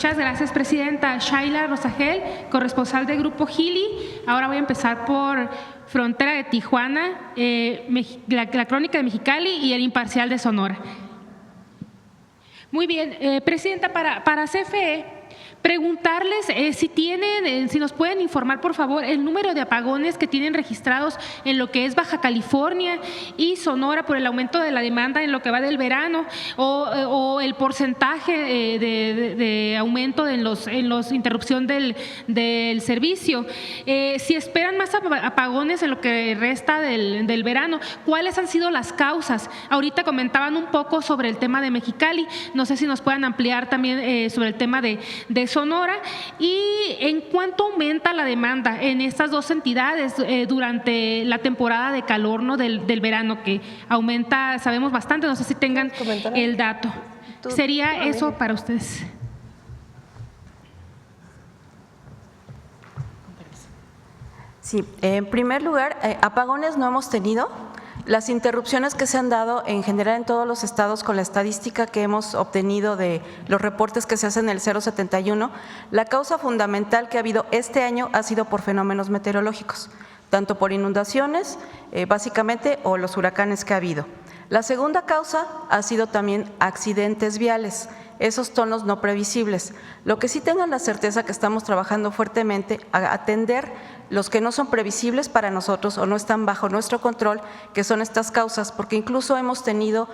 Muchas gracias, presidenta. Shaila Rosagel, corresponsal del Grupo Gili. Ahora voy a empezar por Frontera de Tijuana, la Crónica de Mexicali y el Imparcial de Sonora. Muy bien, presidenta, para CFE, preguntarles si nos pueden informar, por favor, el número de apagones que tienen registrados en lo que es Baja California y Sonora por el aumento de la demanda en lo que va del verano, o el porcentaje de aumento en los interrupción del servicio. Si esperan más apagones en lo que resta del verano, ¿cuáles han sido las causas? Ahorita comentaban un poco sobre el tema de Mexicali, no sé si nos puedan ampliar también sobre el tema de Sonora, y en cuánto aumenta la demanda en estas dos entidades durante la temporada de calor, ¿no? del verano, que aumenta, sabemos bastante, no sé si tengan el dato. Sería eso para ustedes. Sí, en primer lugar, apagones no hemos tenido. Las interrupciones que se han dado en general en todos los estados, con la estadística que hemos obtenido de los reportes que se hacen en el 071, la causa fundamental que ha habido este año ha sido por fenómenos meteorológicos, tanto por inundaciones, básicamente, o los huracanes que ha habido. La segunda causa ha sido también accidentes viales, esos tonos no previsibles. Lo que sí tengan la certeza que estamos trabajando fuertemente a atender los que no son previsibles para nosotros o no están bajo nuestro control, que son estas causas, porque incluso hemos tenido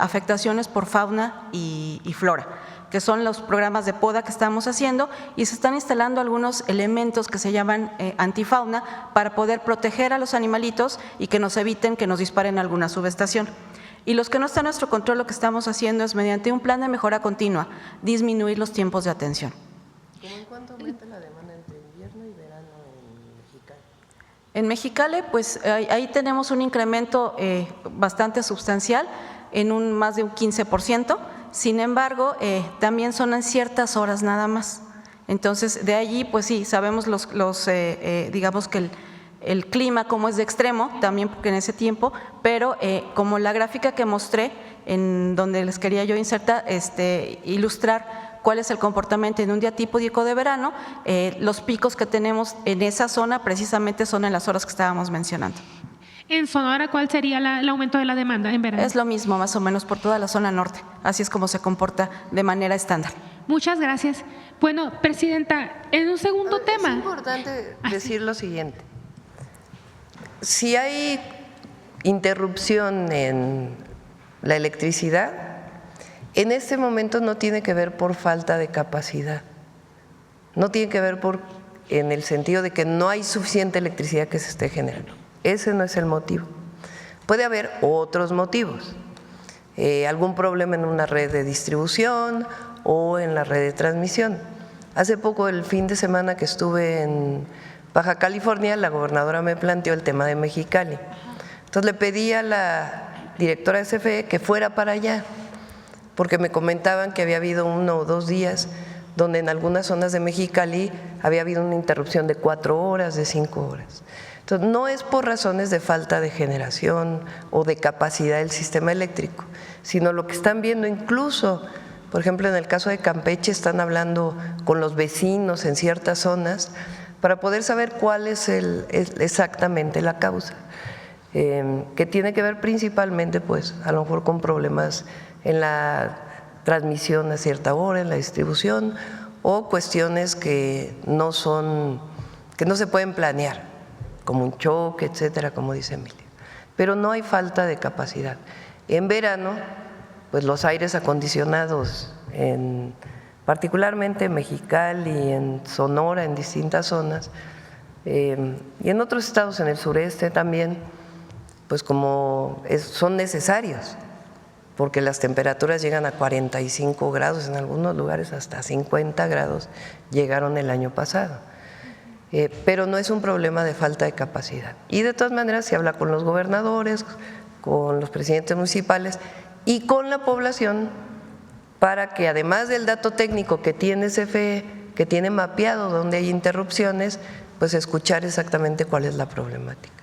afectaciones por fauna y flora, que son los programas de poda que estamos haciendo, y se están instalando algunos elementos que se llaman antifauna para poder proteger a los animalitos y que nos eviten que nos disparen alguna subestación. Y los que no están a nuestro control, lo que estamos haciendo es, mediante un plan de mejora continua, disminuir los tiempos de atención. ¿En cuánto aumenta la demanda entre invierno y verano en Mexicali? En Mexicali, pues ahí tenemos un incremento bastante sustancial, en más de un 15%. Sin embargo, también son en ciertas horas nada más. Entonces, de allí, pues sí, sabemos digamos que el clima como es de extremo, también porque en ese tiempo, pero como la gráfica que mostré, en donde les quería yo insertar, ilustrar cuál es el comportamiento en un día típico de verano, los picos que tenemos en esa zona precisamente son en las horas que estábamos mencionando. En Sonora, ¿cuál sería el aumento de la demanda en verano? Es lo mismo, más o menos, por toda la zona norte. Así es como se comporta de manera estándar. Muchas gracias. Bueno, presidenta, en un segundo tema. Es importante decir lo siguiente. Si hay interrupción en la electricidad, en este momento no tiene que ver por falta de capacidad, no tiene que ver en el sentido de que no hay suficiente electricidad que se esté generando. Ese no es el motivo. Puede haber otros motivos, algún problema en una red de distribución o en la red de transmisión. Hace poco, el fin de semana que estuve en Baja California, la gobernadora me planteó el tema de Mexicali. Entonces le pedí a la directora de CFE que fuera para allá, porque me comentaban que había habido 1 o 2 días donde en algunas zonas de Mexicali había habido una interrupción de 4 horas, de 5 horas. Entonces, no es por razones de falta de generación o de capacidad del sistema eléctrico, sino lo que están viendo incluso, por ejemplo, en el caso de Campeche, están hablando con los vecinos en ciertas zonas para poder saber cuál es exactamente la causa, que tiene que ver principalmente, pues, a lo mejor con problemas en la transmisión a cierta hora, en la distribución, o cuestiones que no se pueden planear, como un choque, etcétera, como dice Emilia. Pero no hay falta de capacidad. En verano, pues los aires acondicionados, particularmente en Mexicali, en Sonora, en distintas zonas, y en otros estados, en el sureste también, pues son necesarios, porque las temperaturas llegan a 45 grados, en algunos lugares hasta 50 grados llegaron el año pasado. Pero no es un problema de falta de capacidad. Y de todas maneras se habla con los gobernadores, con los presidentes municipales y con la población, para que además del dato técnico que tiene CFE, que tiene mapeado donde hay interrupciones, pues escuchar exactamente cuál es la problemática.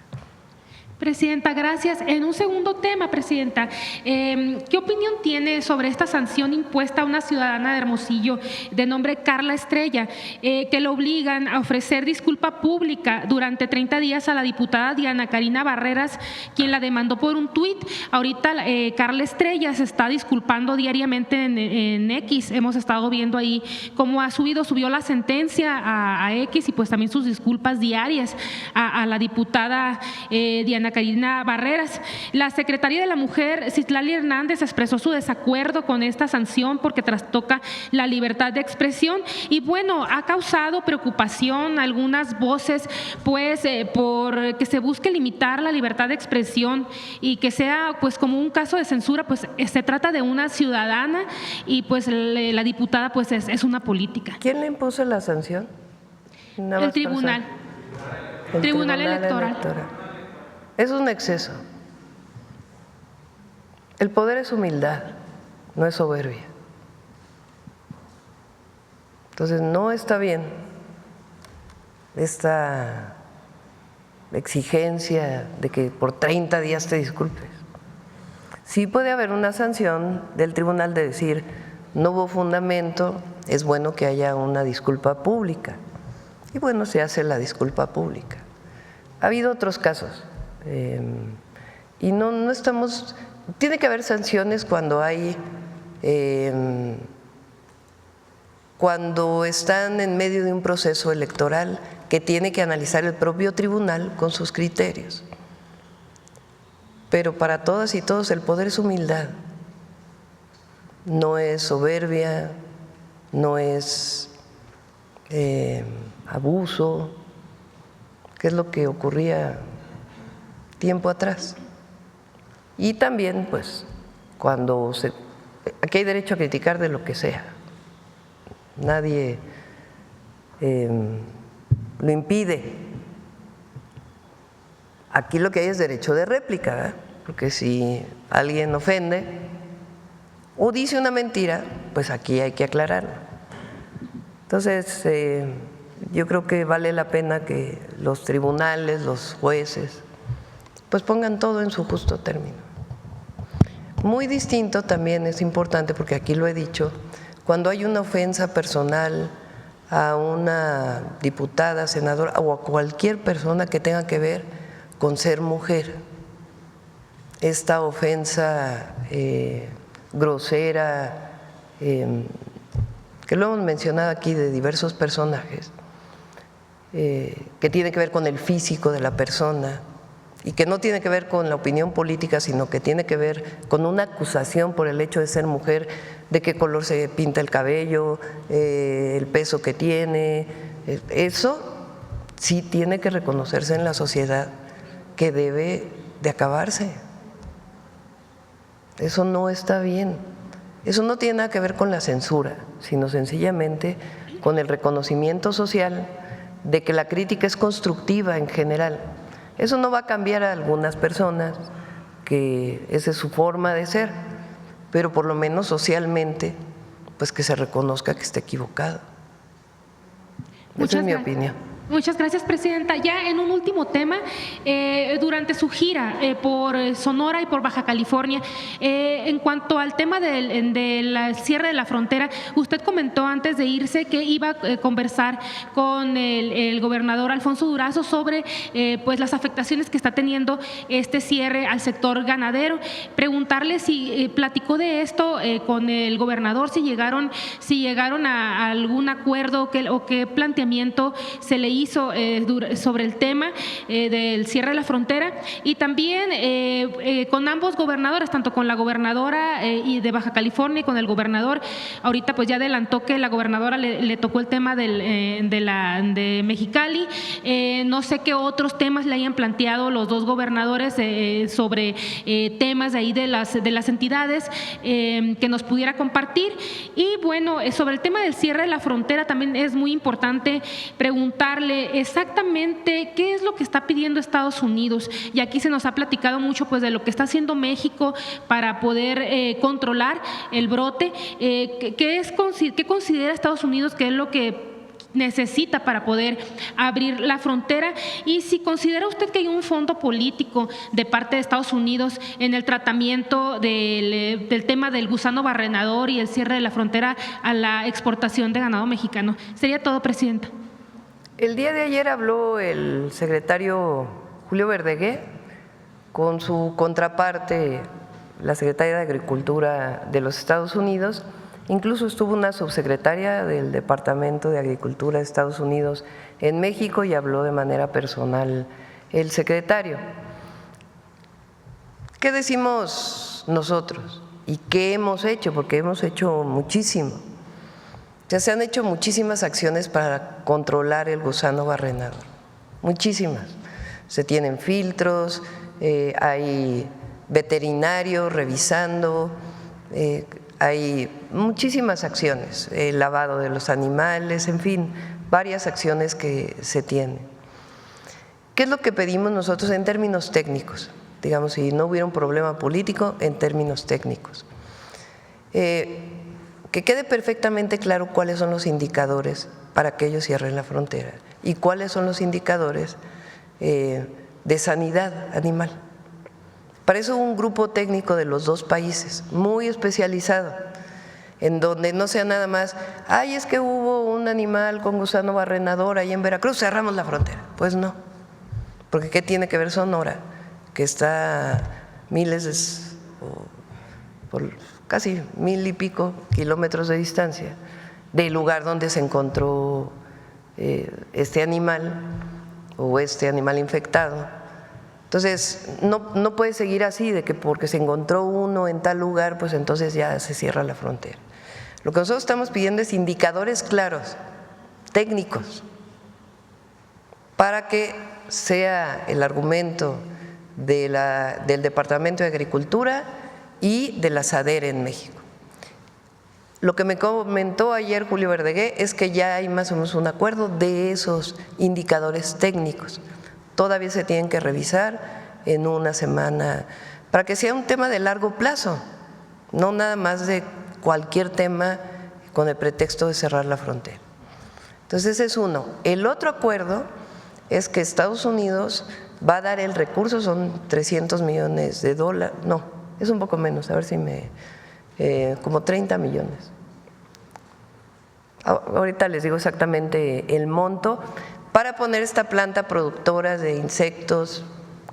Presidenta, gracias. En un segundo tema, Presidenta, ¿qué opinión tiene sobre esta sanción impuesta a una ciudadana de Hermosillo de nombre Carla Estrella, que le obligan a ofrecer disculpa pública durante 30 días a la diputada Diana Karina Barreras, quien la demandó por un tuit? Ahorita Carla Estrella se está disculpando diariamente en X. Hemos estado viendo ahí cómo subió la sentencia a X y pues también sus disculpas diarias a la diputada Diana Karina Barreras. La secretaria de la Mujer, Citlali Hernández, expresó su desacuerdo con esta sanción porque trastoca la libertad de expresión y bueno, ha causado preocupación algunas voces pues por que se busque limitar la libertad de expresión y que sea pues como un caso de censura, pues se trata de una ciudadana y pues la diputada pues es una política. ¿Quién le impuso la sanción? El tribunal. El Tribunal Electoral. Es un exceso. El poder es humildad, no es soberbia. Entonces no está bien esta exigencia de que por 30 días te disculpes. Sí puede haber una sanción del tribunal de decir no hubo fundamento, es bueno que haya una disculpa pública. Y bueno, se hace la disculpa pública. Ha habido otros casos. Y no estamos, tiene que haber sanciones cuando hay, cuando están en medio de un proceso electoral que tiene que analizar el propio tribunal con sus criterios. Pero para todas y todos el poder es humildad, no es soberbia, no es abuso, que es lo que ocurría tiempo atrás. Y también, pues, aquí hay derecho a criticar de lo que sea. Nadie lo impide. Aquí lo que hay es derecho de réplica, ¿verdad? Porque si alguien ofende o dice una mentira, pues aquí hay que aclararlo. Entonces, yo creo que vale la pena que los tribunales, los jueces, pues pongan todo en su justo término. Muy distinto también es importante, porque aquí lo he dicho, cuando hay una ofensa personal a una diputada, senadora o a cualquier persona que tenga que ver con ser mujer. Esta ofensa grosera, que lo hemos mencionado aquí de diversos personajes, que tiene que ver con el físico de la persona y que no tiene que ver con la opinión política, sino que tiene que ver con una acusación por el hecho de ser mujer, de qué color se pinta el cabello, el peso que tiene. Eso sí tiene que reconocerse en la sociedad, que debe de acabarse. Eso no está bien. Eso no tiene nada que ver con la censura, sino sencillamente con el reconocimiento social de que la crítica es constructiva en general. Eso no va a cambiar a algunas personas, que esa es su forma de ser, pero por lo menos socialmente, pues que se reconozca que está equivocado. Esa es mi opinión. Muchas gracias, Presidenta. Ya en un último tema, durante su gira por Sonora y por Baja California, en cuanto al tema del cierre de la frontera, usted comentó antes de irse que iba a conversar con el gobernador Alfonso Durazo sobre pues las afectaciones que está teniendo este cierre al sector ganadero. Preguntarle si platicó de esto con el gobernador, si llegaron a algún acuerdo o qué planteamiento se le hizo sobre el tema del cierre de la frontera, y también con ambos gobernadores, tanto con la gobernadora y de Baja California y con el gobernador. Ahorita pues ya adelantó que la gobernadora le tocó el tema de Mexicali. No sé qué otros temas le hayan planteado los dos gobernadores sobre temas de ahí de las entidades que nos pudiera compartir. Y bueno, sobre el tema del cierre de la frontera también es muy importante preguntarle exactamente qué es lo que está pidiendo Estados Unidos. Y aquí se nos ha platicado mucho pues de lo que está haciendo México para poder controlar el brote. ¿Qué considera Estados Unidos que es lo que necesita para poder abrir la frontera, y si considera usted que hay un fondo político de parte de Estados Unidos en el tratamiento del tema del gusano barrenador y el cierre de la frontera a la exportación de ganado mexicano. Sería todo, Presidenta. El día de ayer habló el secretario Julio Verdeguer con su contraparte, la secretaria de Agricultura de los Estados Unidos. Incluso estuvo una subsecretaria del Departamento de Agricultura de Estados Unidos en México y habló de manera personal el secretario. ¿Qué decimos nosotros? ¿Y qué hemos hecho? Porque hemos hecho muchísimo. Ya se han hecho muchísimas acciones para controlar el gusano barrenador, muchísimas. Se tienen filtros, hay veterinarios revisando, hay muchísimas acciones, el lavado de los animales, en fin, varias acciones que se tienen. ¿Qué es lo que pedimos nosotros en términos técnicos? Digamos, si no hubiera un problema político, en términos técnicos. Que quede perfectamente claro cuáles son los indicadores para que ellos cierren la frontera y cuáles son los indicadores de sanidad animal. Para eso un grupo técnico de los dos países, muy especializado, en donde no sea nada más, ay, es que hubo un animal con gusano barrenador ahí en Veracruz, cerramos la frontera. Pues no, porque ¿qué tiene que ver Sonora? Que está por casi 1000 y pico kilómetros de distancia del lugar donde se encontró este animal o este animal infectado. Entonces, no puede seguir así de que porque se encontró uno en tal lugar, pues entonces ya se cierra la frontera. Lo que nosotros estamos pidiendo es indicadores claros, técnicos, para que sea el argumento del Departamento de Agricultura y de la SADER en México. Lo que me comentó ayer Julio Verdeguer es que ya hay más o menos un acuerdo de esos indicadores técnicos. Todavía se tienen que revisar en una semana para que sea un tema de largo plazo, no nada más de cualquier tema con el pretexto de cerrar la frontera. Entonces ese es uno. El otro acuerdo es que Estados Unidos va a dar el recurso, son $300 millones, no, es un poco menos, a ver si como 30 millones. Ahorita les digo exactamente el monto, para poner esta planta productora de insectos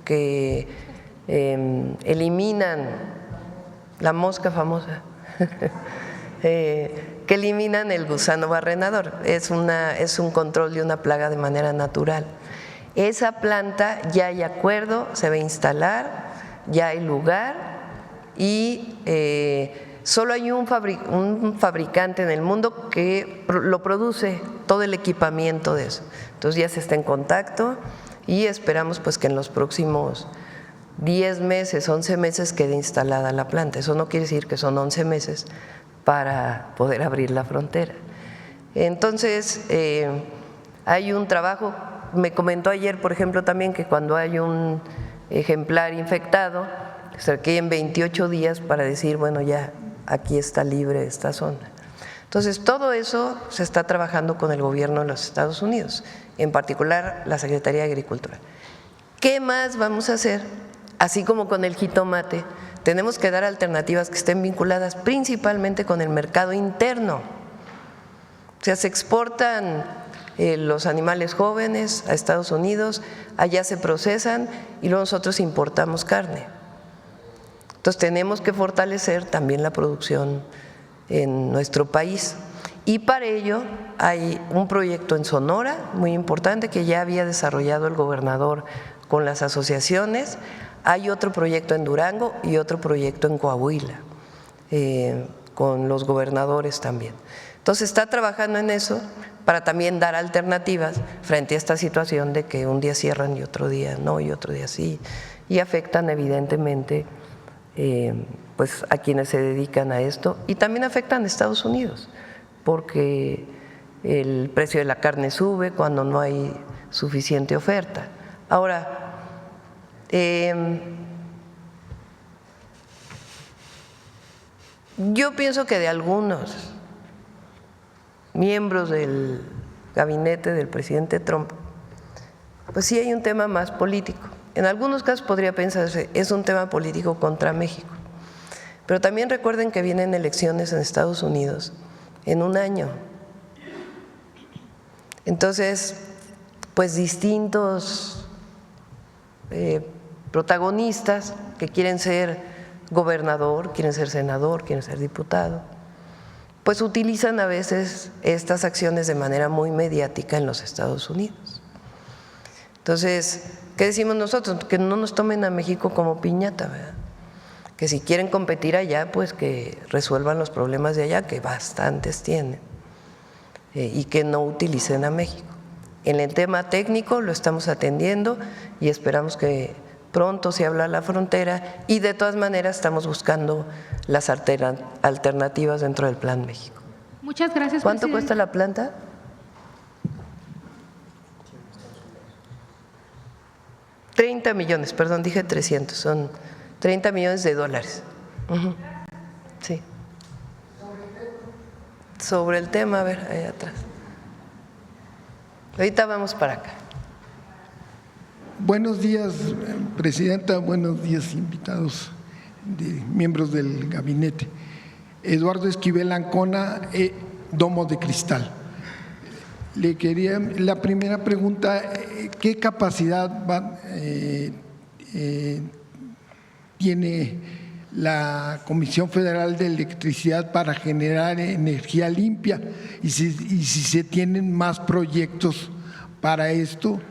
que eliminan la mosca famosa, que eliminan el gusano barrenador. Es un control de una plaga de manera natural. Esa planta ya hay acuerdo, se va a instalar, ya hay lugar y solo hay un fabricante en el mundo que lo produce, todo el equipamiento de eso. Entonces ya se está en contacto y esperamos pues que en los próximos 10 meses, 11 meses quede instalada la planta. Eso no quiere decir que son 11 meses para poder abrir la frontera. Entonces hay un trabajo, me comentó ayer por ejemplo también que cuando hay un ejemplar infectado se requieren 28 días para decir bueno ya aquí está libre esta zona. Entonces, todo eso se está trabajando con el gobierno de los Estados Unidos, en particular la Secretaría de Agricultura. ¿Qué más vamos a hacer? Así como con el jitomate, tenemos que dar alternativas que estén vinculadas principalmente con el mercado interno. O sea, se exportan los animales jóvenes a Estados Unidos, allá se procesan y luego nosotros importamos carne. Entonces, tenemos que fortalecer también la producción en nuestro país y para ello hay un proyecto en Sonora muy importante que ya había desarrollado el gobernador con las asociaciones, hay otro proyecto en Durango y otro proyecto en Coahuila con los gobernadores también. Entonces está trabajando en eso para también dar alternativas frente a esta situación de que un día cierran y otro día no y otro día sí y afectan evidentemente pues a quienes se dedican a esto y también afectan a Estados Unidos porque el precio de la carne sube cuando no hay suficiente oferta. Ahora, yo pienso que de algunos miembros del gabinete del presidente Trump, pues sí hay un tema más político. En algunos casos podría pensarse, es un tema político contra México. Pero también recuerden que vienen elecciones en Estados Unidos en un año. Entonces, pues distintos protagonistas que quieren ser gobernador, quieren ser senador, quieren ser diputado, pues utilizan a veces estas acciones de manera muy mediática en los Estados Unidos. Entonces, ¿qué decimos nosotros? Que no nos tomen a México como piñata, ¿verdad? Que si quieren competir allá, pues que resuelvan los problemas de allá, que bastantes tienen, y que no utilicen a México. En el tema técnico lo estamos atendiendo y esperamos que pronto se abra la frontera, y de todas maneras estamos buscando las alternativas dentro del Plan México. Muchas gracias, ¿Cuánto presidente. cuesta la planta? 30 millones, perdón, dije 300, son 30 millones de dólares. Sí. Sobre el tema, a ver, ahí atrás. Ahorita vamos para acá. Buenos días, presidenta. Buenos días, invitados, miembros del gabinete. Eduardo Esquivel Ancona, Domo de Cristal. Le quería, la primera pregunta, ¿qué capacidad tiene la Comisión Federal de Electricidad para generar energía limpia? Y si se tienen más proyectos para esto.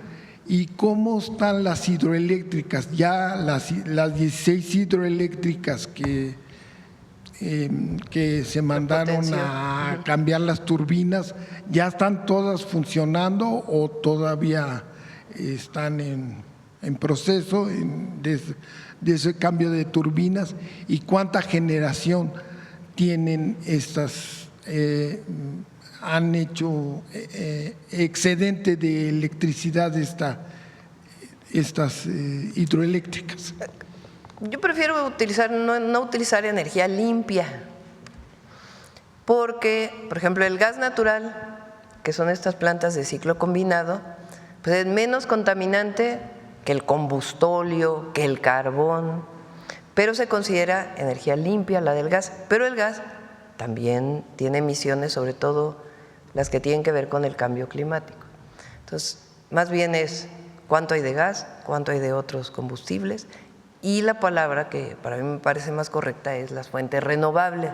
¿Y cómo están las hidroeléctricas? Ya las 16 hidroeléctricas que se mandaron a cambiar las turbinas, ¿ya están todas funcionando o todavía están en proceso de ese cambio de turbinas? ¿Y cuánta generación tienen estas? Han hecho excedente de electricidad estas hidroeléctricas. Yo prefiero no utilizar energía limpia, porque, por ejemplo, el gas natural, que son estas plantas de ciclo combinado, pues es menos contaminante que el combustóleo, que el carbón, pero se considera energía limpia la del gas. Pero el gas también tiene emisiones, sobre todo las que tienen que ver con el cambio climático. Entonces, más bien es cuánto hay de gas, cuánto hay de otros combustibles, y la palabra que para mí me parece más correcta es las fuentes renovables,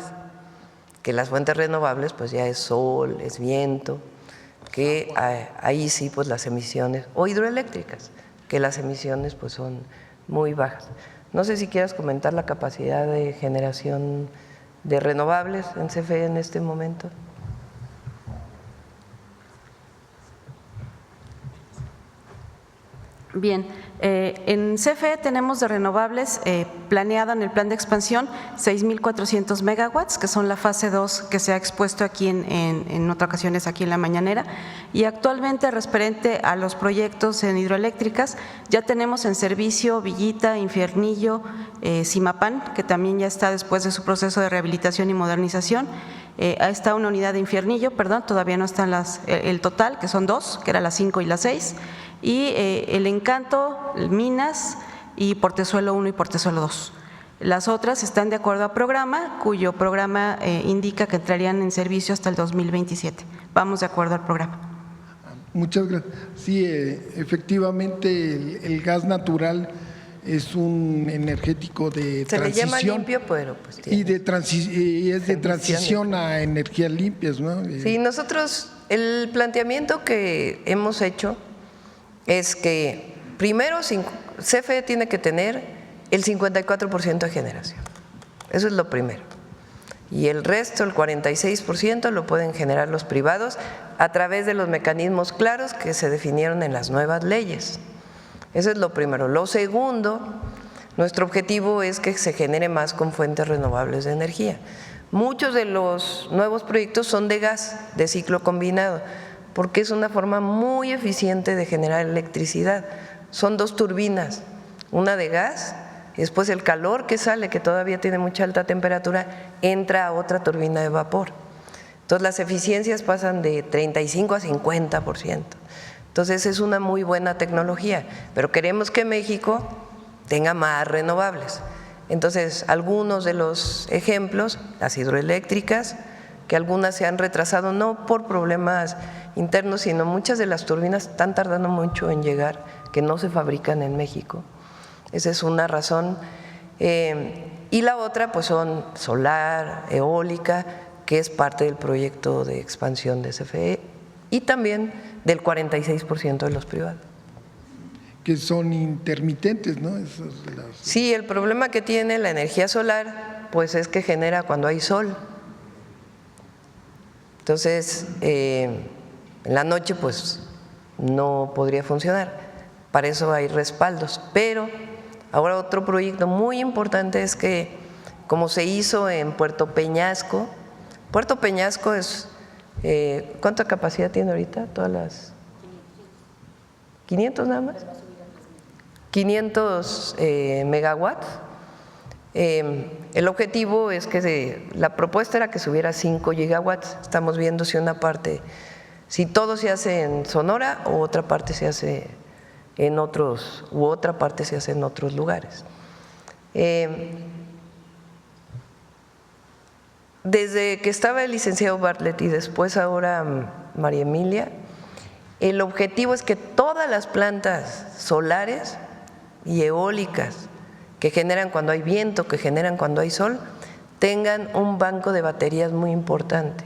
que las fuentes renovables pues ya es sol, es viento, que ahí sí pues las emisiones, o hidroeléctricas, que las emisiones pues son muy bajas. No sé si quieras comentar la capacidad de generación de renovables en CFE en este momento. Bien, en CFE tenemos de renovables planeada en el plan de expansión 6.400 megawatts, que son la fase 2 que se ha expuesto aquí en otras ocasiones aquí en la mañanera, y actualmente referente a los proyectos en hidroeléctricas ya tenemos en servicio Villita, Infiernillo, Zimapán, que también ya está después de su proceso de rehabilitación y modernización. Está una unidad de Infiernillo, perdón, todavía no están el total, que son 2, que era la 5 y la 6, y El Encanto, Minas y Portezuelo 1 y Portezuelo 2. Las otras están de acuerdo a programa, cuyo programa indica que entrarían en servicio hasta el 2027. Vamos de acuerdo al programa. Muchas gracias. Sí, efectivamente el gas natural es un energético de se transición. Se le llama limpio, pero pues tiene y es de transición a energías limpias, ¿no? Sí, nosotros el planteamiento que hemos hecho es que primero CFE tiene que tener el 54% de generación, eso es lo primero, y el resto, el 46%, lo pueden generar los privados a través de los mecanismos claros que se definieron en las nuevas leyes. Eso es lo primero. Lo segundo, nuestro objetivo es que se genere más con fuentes renovables de energía. Muchos de los nuevos proyectos son de gas, de ciclo combinado, porque es una forma muy eficiente de generar electricidad. Son 2 turbinas, una de gas, y después el calor que sale, que todavía tiene mucha alta temperatura, entra a otra turbina de vapor. Entonces las eficiencias pasan de 35 a 50%. Entonces es una muy buena tecnología, pero queremos que México tenga más renovables. Entonces, algunos de los ejemplos, las hidroeléctricas, que algunas se han retrasado no por problemas internos, sino muchas de las turbinas están tardando mucho en llegar, que no se fabrican en México. Esa es una razón. Y la otra, pues son solar, eólica, que es parte del proyecto de expansión de CFE, y también del 46% de los privados. Que son intermitentes, ¿no? Sí, el problema que tiene la energía solar, pues es que genera cuando hay sol. Entonces, en la noche, pues no podría funcionar. Para eso hay respaldos. Pero ahora otro proyecto muy importante es que, como se hizo en Puerto Peñasco es, ¿cuánta capacidad tiene ahorita? Todas las 500 nada más. 500 megawatts. El objetivo es que la propuesta era que subiera 5 gigawatts. Estamos viendo si una parte, si todo se hace en Sonora o otra parte se hace en otros, u otra parte se hace en otros lugares. Desde que estaba el licenciado Bartlett y después ahora María Emilia, el objetivo es que todas las plantas solares y eólicas que generan cuando hay viento, que generan cuando hay sol, tengan un banco de baterías muy importante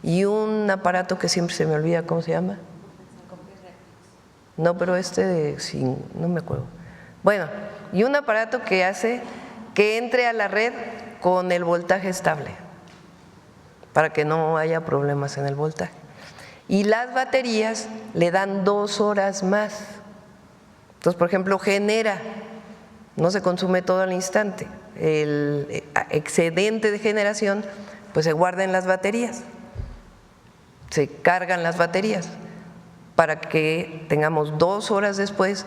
y un aparato que siempre se me olvida, ¿cómo se llama? No, pero sí, no me acuerdo. Bueno, y un aparato que hace que entre a la red con el voltaje estable, para que no haya problemas en el voltaje. Y las baterías le dan 2 horas más. Entonces, por ejemplo, genera, no se consume todo al instante, el excedente de generación pues se guarda en las baterías, se cargan las baterías para que tengamos 2 horas después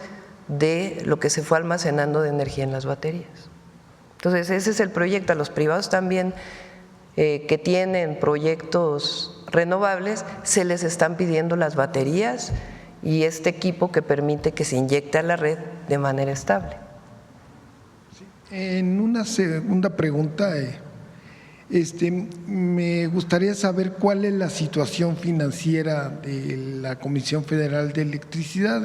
de lo que se fue almacenando de energía en las baterías. Entonces, ese es el proyecto. A los privados también que tienen proyectos renovables se les están pidiendo las baterías y este equipo que permite que se inyecte a la red de manera estable. En una segunda pregunta, me gustaría saber cuál es la situación financiera de la Comisión Federal de Electricidad.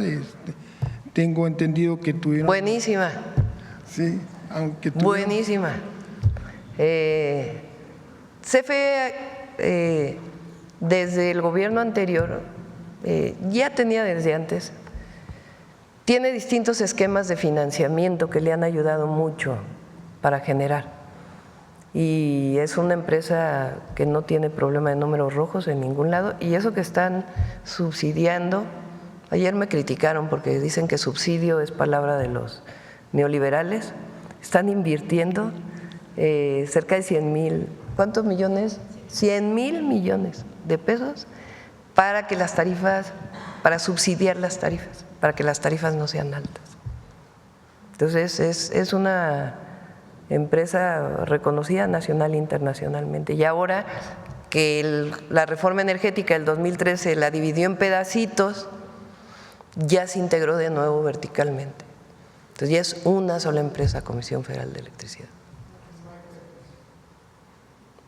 Tengo entendido que tuvieron… Buenísima. Sí, aunque tuvieron… Buenísima. CFE, desde el gobierno anterior, ya tenía desde antes, tiene distintos esquemas de financiamiento que le han ayudado mucho para generar. Y es una empresa que no tiene problema de números rojos en ningún lado, y eso que están subsidiando. Ayer me criticaron porque dicen que subsidio es palabra de los neoliberales. Están invirtiendo cerca de 100,000, ¿cuántos millones? 100,000 millones de pesos para que las tarifas, para subsidiar las tarifas, para que las tarifas no sean altas. Entonces es una empresa reconocida nacional e internacionalmente. Y ahora que la reforma energética del 2013 la dividió en pedacitos, ya se integró de nuevo verticalmente. Entonces ya es una sola empresa, Comisión Federal de Electricidad.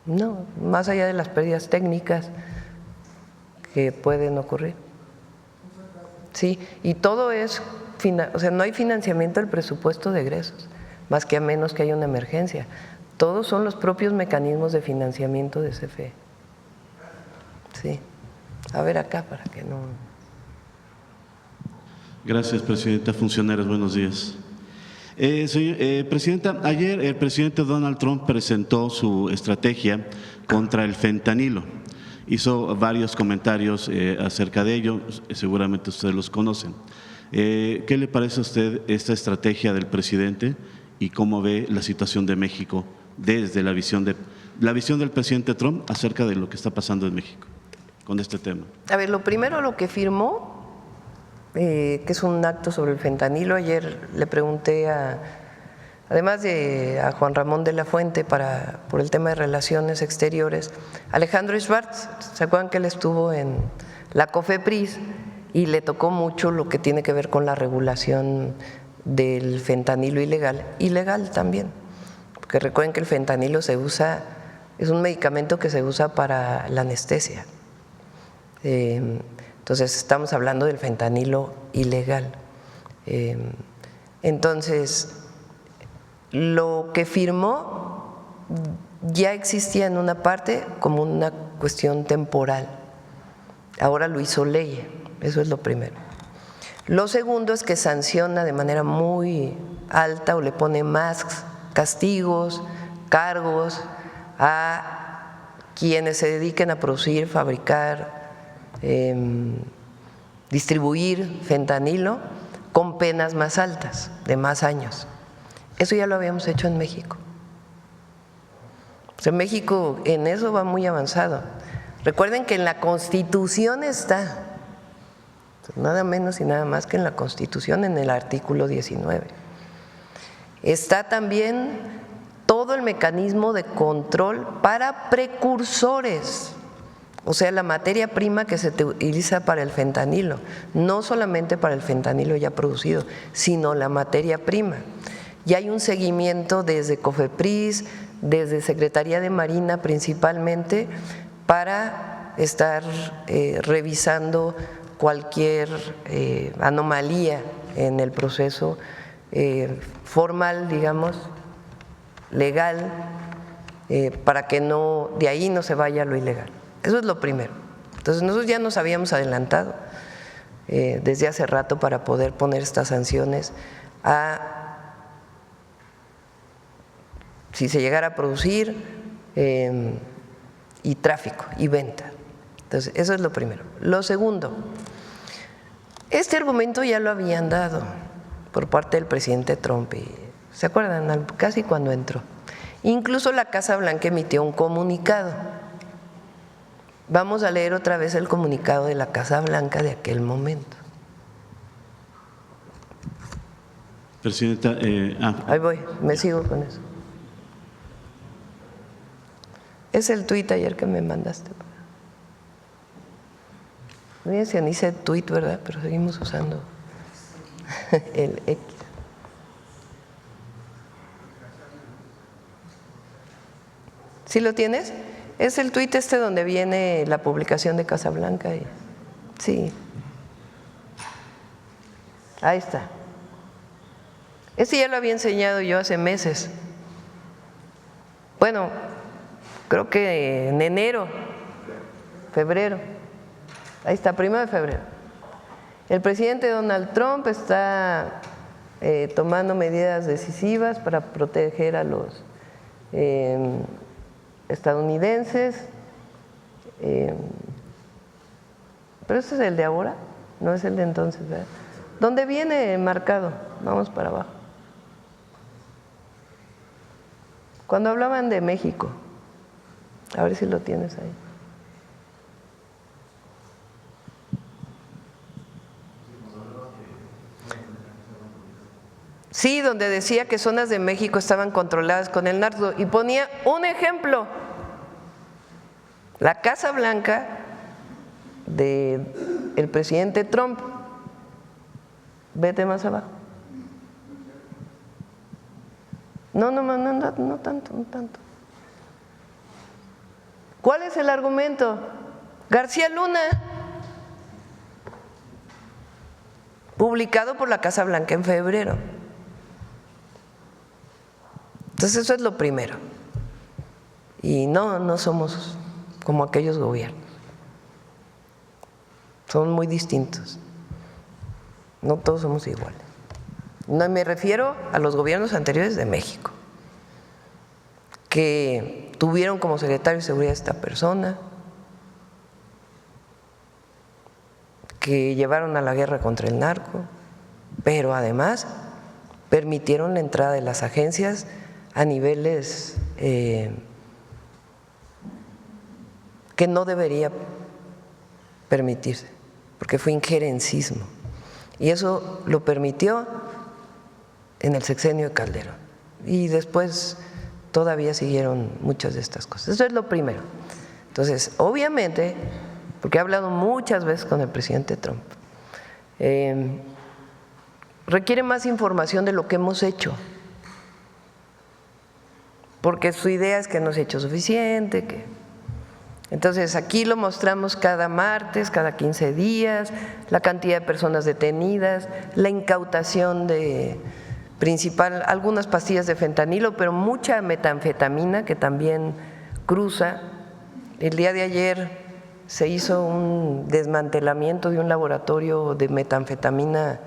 No, más allá de las pérdidas técnicas que pueden ocurrir. Sí, y todo es, o sea, no hay financiamiento del presupuesto de egresos, más que a menos que haya una emergencia. Todos son los propios mecanismos de financiamiento de CFE. Sí, a ver acá para que no… Gracias, presidenta. Funcionarios, buenos días. Presidenta, ayer el presidente Donald Trump presentó su estrategia contra el fentanilo. Hizo varios comentarios acerca de ello, seguramente ustedes los conocen. ¿Qué le parece a usted esta estrategia del presidente y cómo ve la situación de México desde la visión del presidente Trump acerca de lo que está pasando en México con este tema? A ver, lo primero, lo que firmó, que es un acto sobre el fentanilo. Ayer le pregunté a además de a Juan Ramón de la Fuente por el tema de relaciones exteriores, Alejandro Schwartz, ¿se acuerdan que él estuvo en la COFEPRIS y le tocó mucho lo que tiene que ver con la regulación del fentanilo ilegal también? Porque recuerden que el fentanilo se usa, es un medicamento que se usa para la anestesia. Entonces estamos hablando del fentanilo ilegal. Entonces, lo que firmó ya existía en una parte como una cuestión temporal. Ahora lo hizo ley, eso es lo primero. Lo segundo es que sanciona de manera muy alta o le pone más castigos, cargos a quienes se dediquen a producir, fabricar, distribuir fentanilo con penas más altas, de más años. Eso ya lo habíamos hecho en México. O sea, México en eso va muy avanzado. Recuerden que en la Constitución está, nada menos y nada más que en la Constitución, en el artículo 19. Está también todo el mecanismo de control para precursores, o sea, la materia prima que se utiliza para el fentanilo, no solamente para el fentanilo ya producido, sino la materia prima. Y hay un seguimiento desde COFEPRIS, desde Secretaría de Marina principalmente, para estar revisando cualquier anomalía en el proceso formal, digamos, legal, para que no, de ahí no se vaya a lo ilegal. Eso es lo primero. Entonces nosotros ya nos habíamos adelantado desde hace rato para poder poner estas sanciones a, si se llegara a producir, y tráfico y venta. Entonces eso es lo primero. Lo segundo, este argumento ya lo habían dado por parte del presidente Trump, y ¿se acuerdan? Casi cuando entró. Incluso la Casa Blanca emitió un comunicado. Vamos a leer otra vez el comunicado de la Casa Blanca de aquel momento. Presidenta, Ahí voy, me sigo con eso. Es el tuit ayer que me mandaste. No sé ni dice tuit, ¿verdad? Pero seguimos usando el X. ¿Sí lo tienes? Es el tuit este donde viene la publicación de Casablanca. Sí. Ahí está. Este ya lo había enseñado yo hace meses. Bueno, creo que en enero, febrero. Ahí está, 1 de febrero. El presidente Donald Trump está tomando medidas decisivas para proteger a los estadounidenses. Pero ese es el de ahora, no es el de entonces, ¿verdad? ¿Dónde viene marcado? Vamos para abajo. Cuando hablaban de México, a ver si lo tienes ahí. Sí, donde decía que zonas de México estaban controladas con el narco y ponía un ejemplo. La Casa Blanca del presidente Trump. Vete más abajo. No tanto, no tanto. ¿Cuál es el argumento? García Luna, publicado por la Casa Blanca en febrero. Entonces eso es lo primero. Y no somos como aquellos gobiernos. Son muy distintos. No todos somos iguales. No me refiero a los gobiernos anteriores de México, que tuvieron como secretario de seguridad a esta persona, que llevaron a la guerra contra el narco, pero además permitieron la entrada de las agencias a niveles que no debería permitirse, porque fue injerencismo. Y eso lo permitió en el sexenio de Calderón. y después todavía siguieron muchas de estas cosas. Eso es lo primero. Entonces, obviamente, porque he hablado muchas veces con el presidente Trump, requiere más información de lo que hemos hecho, porque su idea es que no se ha hecho suficiente. Entonces, aquí lo mostramos cada martes, cada 15 días, la cantidad de personas detenidas, la incautación de algunas pastillas de fentanilo, pero mucha metanfetamina que también cruza. El día de ayer se hizo un desmantelamiento de un laboratorio de metanfetamina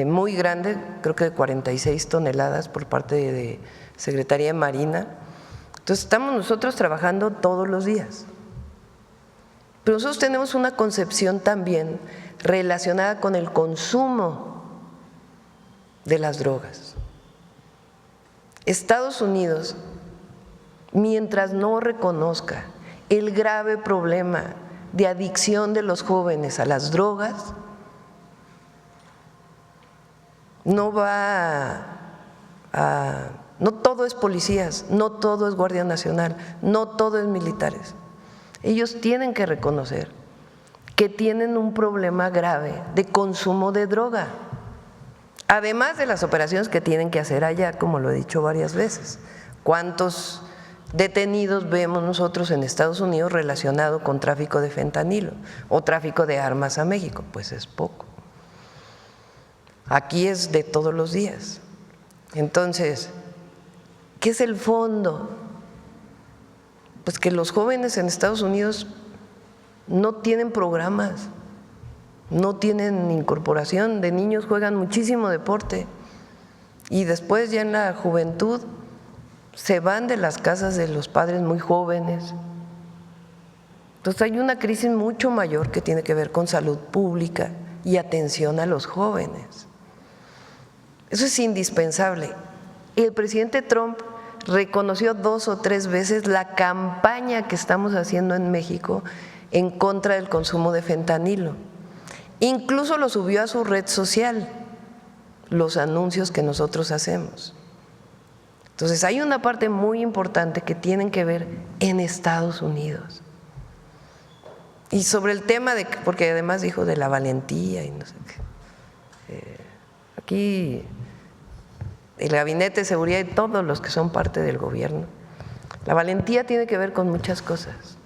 muy grande, creo que de 46 toneladas por parte de Secretaría de Marina. Entonces estamos nosotros trabajando todos los días. Pero nosotros tenemos una concepción también relacionada con el consumo de las drogas. Estados Unidos, mientras no reconozca el grave problema de adicción de los jóvenes a las drogas, no todo es policías, no todo es Guardia Nacional, no todo es militares. Ellos tienen que reconocer que tienen un problema grave de consumo de droga, además de las operaciones que tienen que hacer allá, como lo he dicho varias veces. ¿Cuántos detenidos vemos nosotros en Estados Unidos relacionado con tráfico de fentanilo o tráfico de armas a México? Pues es poco. Aquí es de todos los días. Entonces, ¿qué es el fondo? Pues que los jóvenes en Estados Unidos no tienen programas, no tienen incorporación de niños, juegan muchísimo deporte y después ya en la juventud se van de las casas de los padres muy jóvenes. Entonces hay una crisis mucho mayor que tiene que ver con salud pública y atención a los jóvenes. Eso es indispensable. El presidente Trump reconoció 2 o 3 veces la campaña que estamos haciendo en México en contra del consumo de fentanilo. Incluso lo subió a su red social, los anuncios que nosotros hacemos. Entonces hay una parte muy importante que tienen que ver en Estados Unidos. Y sobre el tema de, porque además dijo de la valentía y no sé qué. Aquí el Gabinete de Seguridad y todos los que son parte del gobierno, la valentía tiene que ver con muchas cosas.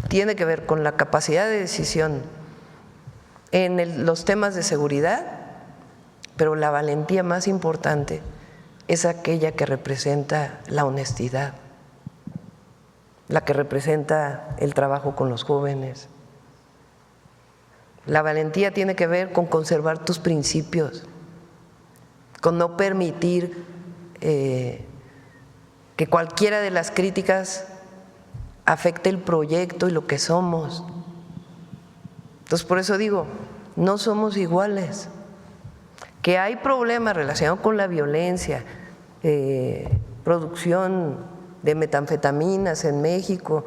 Tiene que ver con la capacidad de decisión en los temas de seguridad, pero la valentía más importante es aquella que representa la honestidad, la que representa el trabajo con los jóvenes. La valentía tiene que ver con conservar tus principios, con no permitir que cualquiera de las críticas afecte el proyecto y lo que somos. Entonces, por eso digo, no somos iguales. Que hay problemas relacionados con la violencia, producción de metanfetaminas en México,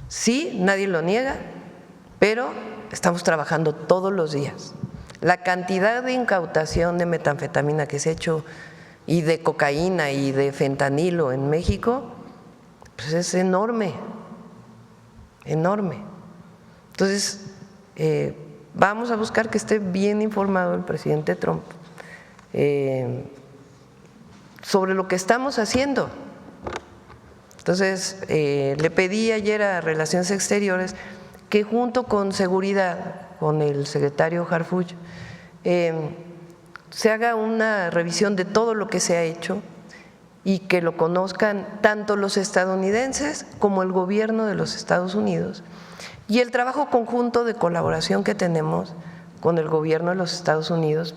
sí, nadie lo niega, pero estamos trabajando todos los días. La cantidad de incautación de metanfetamina que se ha hecho y de cocaína y de fentanilo en México, pues es enorme, enorme. Entonces, vamos a buscar que esté bien informado el presidente Trump sobre lo que estamos haciendo. Entonces, le pedí ayer a Relaciones Exteriores que junto con Seguridad, con el secretario Harfuch, se haga una revisión de todo lo que se ha hecho y que lo conozcan tanto los estadounidenses como el gobierno de los Estados Unidos y el trabajo conjunto de colaboración que tenemos con el gobierno de los Estados Unidos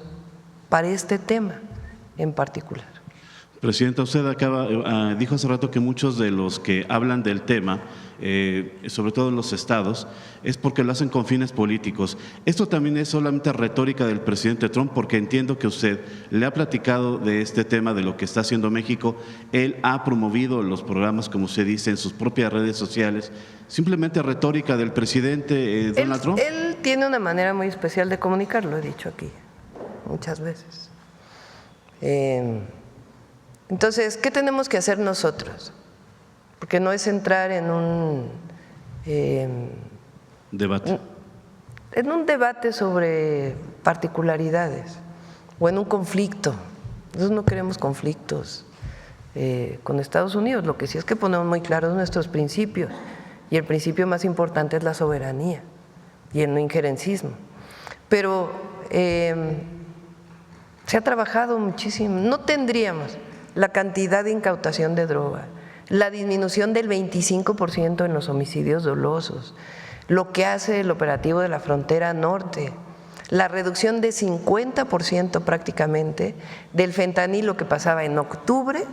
para este tema en particular. Presidenta, usted dijo hace rato que muchos de los que hablan del tema, sobre todo en los estados, es porque lo hacen con fines políticos. Esto también es solamente retórica del presidente Trump, porque entiendo que usted le ha platicado de este tema, de lo que está haciendo México. Él ha promovido los programas, como usted dice, en sus propias redes sociales. ¿Simplemente retórica del presidente Donald Trump? Él tiene una manera muy especial de comunicar, lo he dicho aquí muchas veces. Entonces, ¿qué tenemos que hacer nosotros? Porque no es entrar en un debate sobre particularidades o en un conflicto. Nosotros no queremos conflictos con Estados Unidos, lo que sí es que ponemos muy claros nuestros principios, y el principio más importante es la soberanía y el no injerencismo. Pero se ha trabajado muchísimo, no tendríamos la cantidad de incautación de droga, la disminución del 25% en los homicidios dolosos, lo que hace el operativo de la frontera norte, la reducción de 50% prácticamente del fentanilo que pasaba en octubre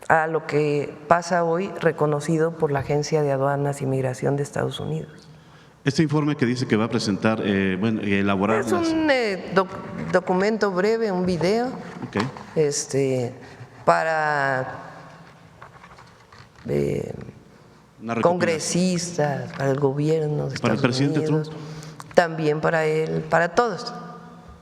a lo que pasa hoy, reconocido por la Agencia de Aduanas y Migración de Estados Unidos. Este informe que dice que va a presentar, elaborar… Es un documento breve, un video, para congresistas, para el gobierno de Estados Unidos, también para él, para todos.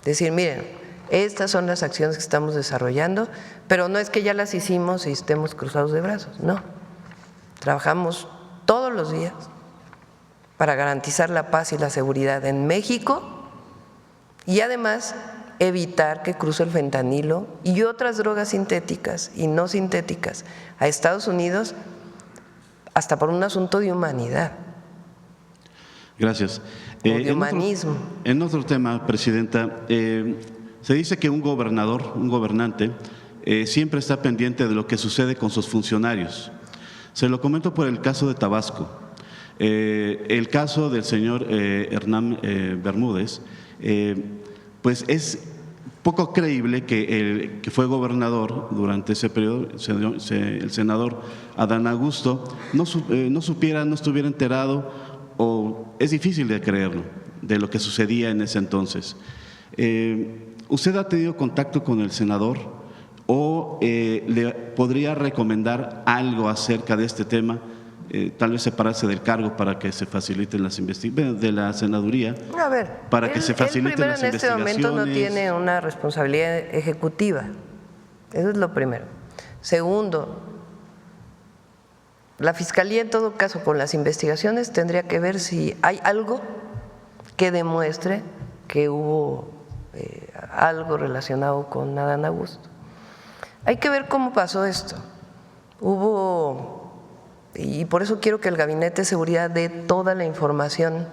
Decir, miren, estas son las acciones que estamos desarrollando, pero no es que ya las hicimos y estemos cruzados de brazos, no. Trabajamos todos los días para garantizar la paz y la seguridad en México y además evitar que cruce el fentanilo y otras drogas sintéticas y no sintéticas a Estados Unidos, hasta por un asunto de humanidad. Gracias. De humanismo. En otro tema, Presidenta, se dice que un gobernante, siempre está pendiente de lo que sucede con sus funcionarios. Se lo comento por el caso de Tabasco. El caso del señor Hernán Bermúdez, pues es poco creíble que fue gobernador durante ese periodo, el senador Adán Augusto, no estuviera enterado, o es difícil de creerlo, de lo que sucedía en ese entonces. ¿Usted ha tenido contacto con el senador o le podría recomendar algo acerca de este tema? Tal vez separarse del cargo para que se faciliten las investigaciones de la senaduría. A ver, para que se faciliten las investigaciones. En este momento no tiene una responsabilidad ejecutiva. Eso es lo primero. Segundo, la Fiscalía en todo caso con las investigaciones tendría que ver si hay algo que demuestre que hubo algo relacionado con Adán Augusto. Hay que ver cómo pasó esto. Y por eso quiero que el Gabinete de Seguridad dé toda la información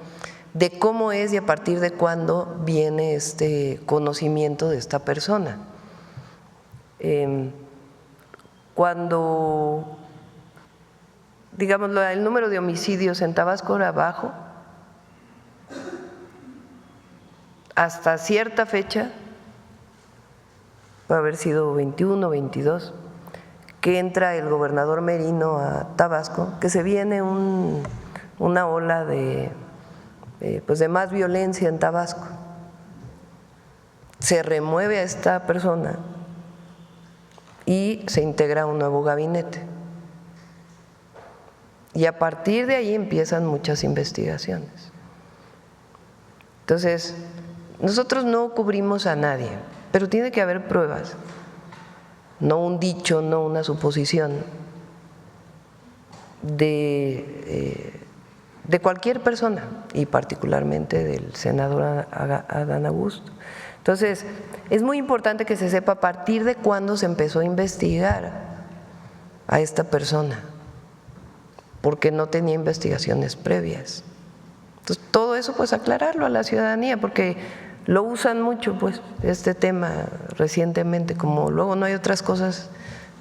de cómo es y a partir de cuándo viene este conocimiento de esta persona. Cuando, digamos, el número de homicidios en Tabasco era bajo, hasta cierta fecha, puede haber sido 21, 22, que entra el gobernador Merino a Tabasco, que se viene una ola de más violencia en Tabasco. Se remueve a esta persona y se integra un nuevo gabinete. Y a partir de ahí empiezan muchas investigaciones. Entonces, nosotros no cubrimos a nadie, pero tiene que haber pruebas. No un dicho, no una suposición de cualquier persona y particularmente del senador Adán Augusto. Entonces, es muy importante que se sepa a partir de cuándo se empezó a investigar a esta persona, porque no tenía investigaciones previas. Entonces, todo eso pues aclararlo a la ciudadanía, porque lo usan mucho, pues, este tema recientemente, como luego no hay otras cosas,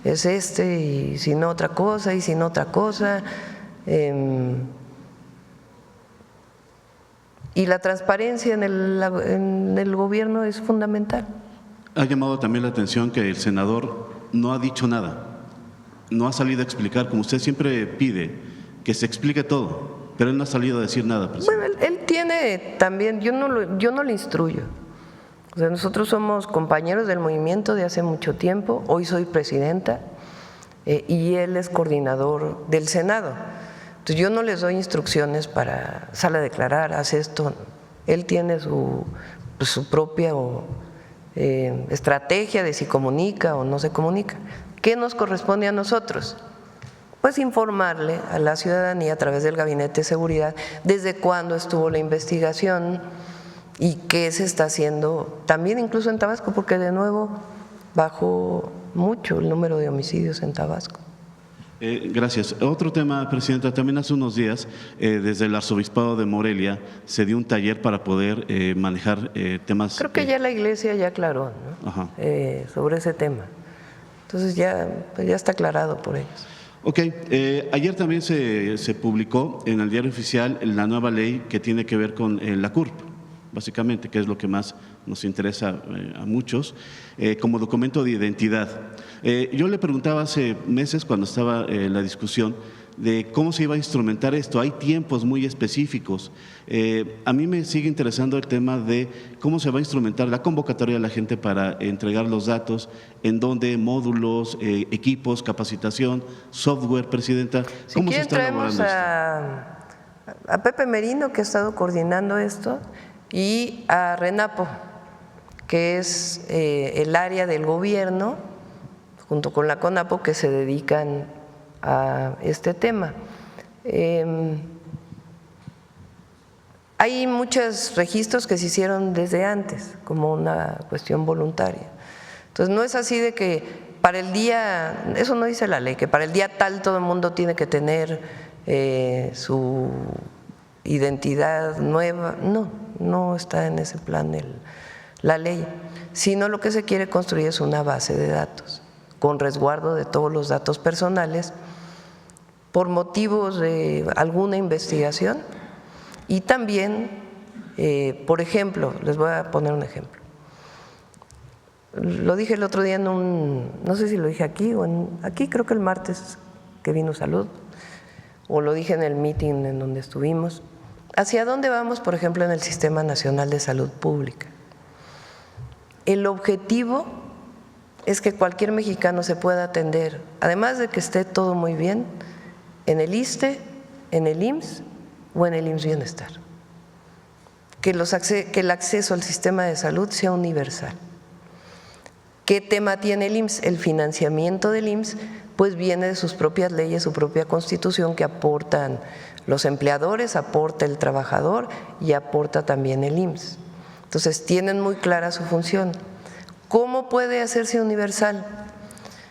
es y si no otra cosa, y si no otra cosa. Y la transparencia en el gobierno es fundamental. Ha llamado también la atención que el senador no ha dicho nada, no ha salido a explicar, como usted siempre pide, que se explique todo. Pero él no ha salido a decir nada, presidente. Bueno, él tiene también, yo no le instruyo. O sea, nosotros somos compañeros del movimiento de hace mucho tiempo, hoy soy presidenta y él es coordinador del Senado. Entonces yo no les doy instrucciones para sal a declarar, haz esto. Él tiene su propio estrategia de si comunica o no se comunica. ¿Qué nos corresponde a nosotros? Pues informarle a la ciudadanía a través del Gabinete de Seguridad desde cuándo estuvo la investigación y qué se está haciendo, también incluso en Tabasco, porque de nuevo bajó mucho el número de homicidios en Tabasco. Gracias. Otro tema, Presidenta, también hace unos días desde el Arzobispado de Morelia se dio un taller para poder manejar temas… Creo que ya la Iglesia ya aclaró, ¿no? Sobre ese tema. Entonces ya está aclarado por ellos. Ok, ayer también se publicó en el Diario Oficial la nueva ley que tiene que ver con la CURP, básicamente, que es lo que más nos interesa a muchos, como documento de identidad. Yo le preguntaba hace meses, cuando estaba la discusión, de cómo se iba a instrumentar esto. Hay tiempos muy específicos. A mí me sigue interesando el tema de cómo se va a instrumentar la convocatoria de la gente para entregar los datos, en dónde, módulos, equipos, capacitación, software, Presidenta. ¿Cómo se está elaborando esto? A Pepe Merino, que ha estado coordinando esto, y a RENAPO, que es el área del gobierno, junto con la CONAPO, que se dedican a este tema. Hay muchos registros que se hicieron desde antes, como una cuestión voluntaria. Entonces, no es así de que para el día, eso no dice la ley, que para el día tal todo el mundo tiene que tener su identidad nueva. No está en ese plan la ley, sino lo que se quiere construir es una base de datos con resguardo de todos los datos personales por motivos de alguna investigación y también, por ejemplo, les voy a poner un ejemplo. Lo dije el otro día no sé si lo dije aquí o aquí creo que el martes que vino Salud, o lo dije en el meeting en donde estuvimos. ¿Hacia dónde vamos, por ejemplo, en el Sistema Nacional de Salud Pública? El objetivo es que cualquier mexicano se pueda atender, además de que esté todo muy bien, en el ISSSTE, en el IMSS o en el IMSS Bienestar. Que el acceso al sistema de salud sea universal. ¿Qué tema tiene el IMSS? El financiamiento del IMSS pues viene de sus propias leyes, su propia constitución que aportan los empleadores, aporta el trabajador y aporta también el IMSS. Entonces tienen muy clara su función. ¿Cómo puede hacerse universal?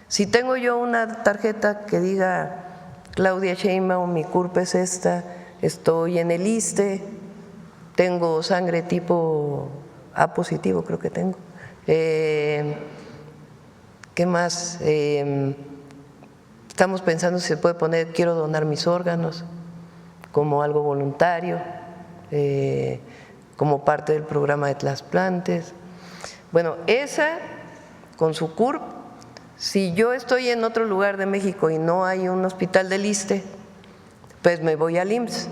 Si tengo yo una tarjeta que diga Claudia Sheinbaum, mi CURP es esta, estoy en el ISSSTE, tengo sangre tipo A positivo, creo que tengo. ¿Qué más? Estamos pensando si se puede poner quiero donar mis órganos como algo voluntario, como parte del programa de trasplantes. Bueno, esa con su CURP, si yo estoy en otro lugar de México y no hay un hospital del ISSSTE, pues me voy al IMSS.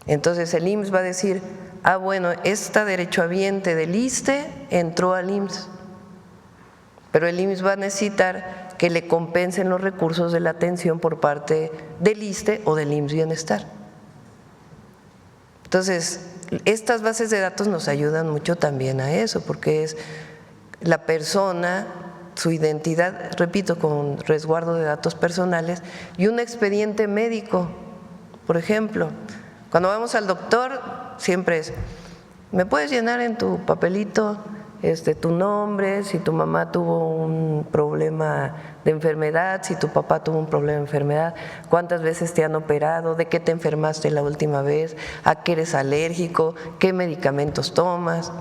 Entonces el IMSS va a decir, bueno, esta derechohabiente del ISSSTE entró al IMSS, pero el IMSS va a necesitar que le compensen los recursos de la atención por parte del ISSSTE o del IMSS Bienestar. Entonces, estas bases de datos nos ayudan mucho también a eso, porque es la persona, su identidad, repito, con resguardo de datos personales y un expediente médico. Por ejemplo, cuando vamos al doctor, siempre es, ¿me puedes llenar en tu papelito tu nombre, si tu mamá tuvo un problema de enfermedad, si tu papá tuvo un problema de enfermedad, cuántas veces te han operado, de qué te enfermaste la última vez, a qué eres alérgico, qué medicamentos tomas?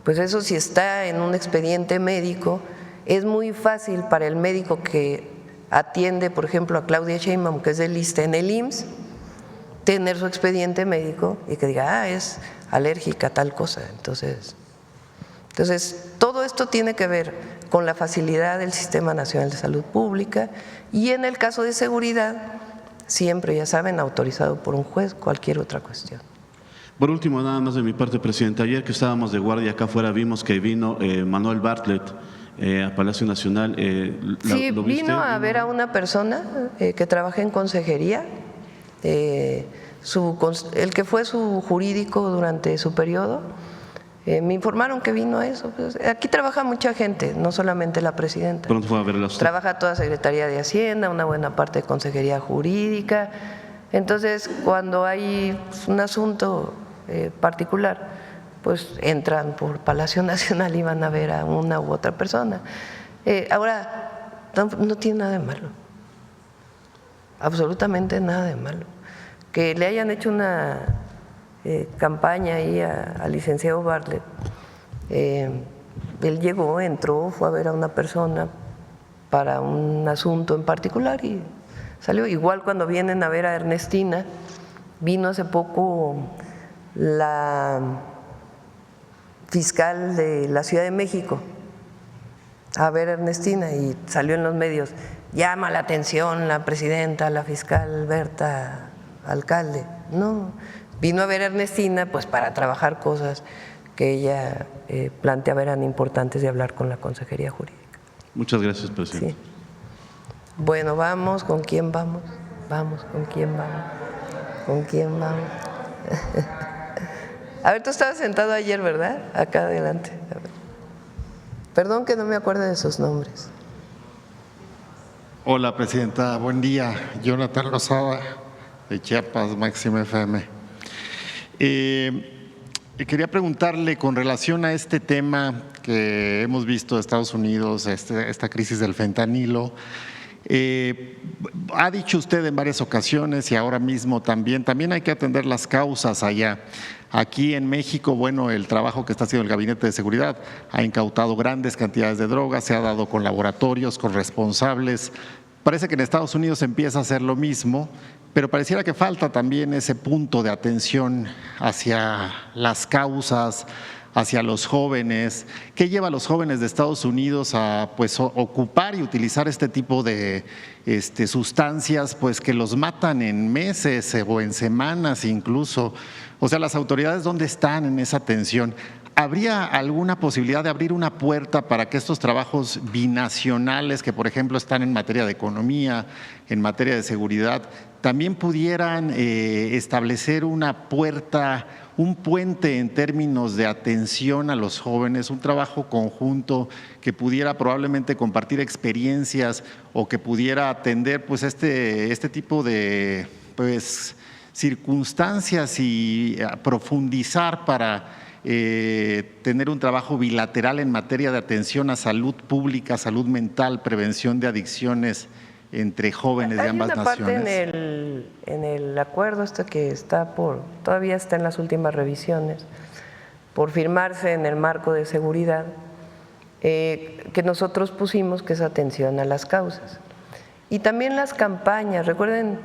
Pues eso, si está en un expediente médico, es muy fácil para el médico que atiende, por ejemplo, a Claudia Sheinbaum, que es del ISSSTE en el IMSS, tener su expediente médico y que diga, es alérgica a tal cosa. Entonces, todo esto tiene que ver con la facilidad del Sistema Nacional de Salud Pública y en el caso de seguridad, siempre, ya saben, autorizado por un juez, cualquier otra cuestión. Por último, nada más de mi parte, Presidenta, ayer que estábamos de guardia acá afuera vimos que vino Manuel Bartlett a Palacio Nacional. Sí, vino a ver a una persona que trabaja en consejería, el que fue su jurídico durante su periodo, Me informaron que vino a eso. Pues, aquí trabaja mucha gente, no solamente la presidenta. Pronto fue a verla usted. Trabaja toda Secretaría de Hacienda, una buena parte de Consejería Jurídica. Entonces, cuando hay un asunto particular, pues entran por Palacio Nacional y van a ver a una u otra persona. Ahora, no tiene nada de malo, absolutamente nada de malo. Que le hayan hecho una campaña ahí al licenciado Bartlett. Él llegó, entró, fue a ver a una persona para un asunto en particular y salió. Igual cuando vienen a ver a Ernestina, vino hace poco la fiscal de la Ciudad de México a ver a Ernestina y salió en los medios, llama la atención la presidenta, la fiscal Berta Alcalde. No, vino a ver a Ernestina pues para trabajar cosas que ella planteaba eran importantes de hablar con la Consejería Jurídica. Muchas gracias, presidente. Sí. Bueno, vamos, ¿con quién vamos? Vamos, ¿con quién vamos? ¿Con quién vamos? A ver, tú estabas sentado ayer, ¿verdad? Acá adelante. A ver. Perdón que no me acuerdo de sus nombres. Hola, presidenta. Buen día. Jonathan Lozada, de Chiapas, Máxima FM. Quería preguntarle con relación a este tema que hemos visto de Estados Unidos, esta crisis del fentanilo. Ha dicho usted en varias ocasiones y ahora mismo también hay que atender las causas allá. Aquí en México, bueno, el trabajo que está haciendo el Gabinete de Seguridad ha incautado grandes cantidades de drogas, se ha dado con laboratorios, con responsables. Parece que en Estados Unidos se empieza a hacer lo mismo, pero pareciera que falta también ese punto de atención hacia las causas, hacia los jóvenes. ¿Qué lleva a los jóvenes de Estados Unidos a pues ocupar y utilizar este tipo de sustancias pues que los matan en meses o en semanas incluso? O sea, las autoridades, ¿dónde están en esa atención? ¿Habría alguna posibilidad de abrir una puerta para que estos trabajos binacionales, que por ejemplo están en materia de economía, en materia de seguridad, también pudieran establecer una puerta, un puente en términos de atención a los jóvenes, un trabajo conjunto que pudiera probablemente compartir experiencias o que pudiera atender pues este tipo de pues circunstancias y profundizar para tener un trabajo bilateral en materia de atención a salud pública, salud mental, prevención de adicciones entre jóvenes de ambas naciones? Hay una parte en el acuerdo que está todavía está en las últimas revisiones, por firmarse en el marco de seguridad, que nosotros pusimos, que es atención a las causas. Y también las campañas, recuerden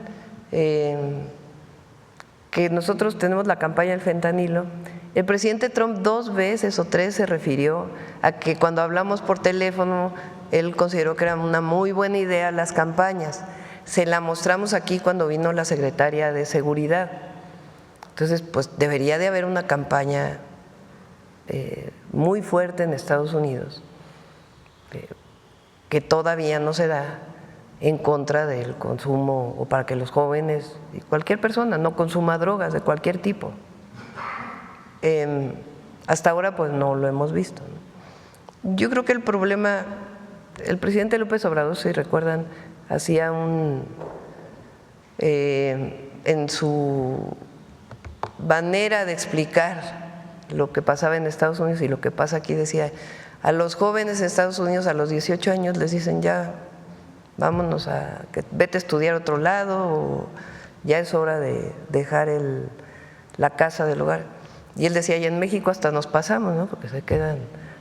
que nosotros tenemos la campaña del fentanilo. El presidente Trump 2 veces o 3 se refirió a que cuando hablamos por teléfono, él consideró que era una muy buena idea las campañas. Se la mostramos aquí cuando vino la secretaria de Seguridad. Entonces, pues debería de haber una campaña muy fuerte en Estados Unidos, que todavía no se da, en contra del consumo o para que los jóvenes y cualquier persona no consuma drogas de cualquier tipo. Hasta ahora pues no lo hemos visto, ¿no? Yo creo que el problema, el presidente López Obrador, si recuerdan, hacía en su manera de explicar lo que pasaba en Estados Unidos y lo que pasa aquí, decía, a los jóvenes en Estados Unidos a los 18 años les dicen ya, vámonos vete a estudiar a otro lado, o ya es hora de dejar la casa del hogar. Y él decía, y en México hasta nos pasamos, ¿no? Porque se quedan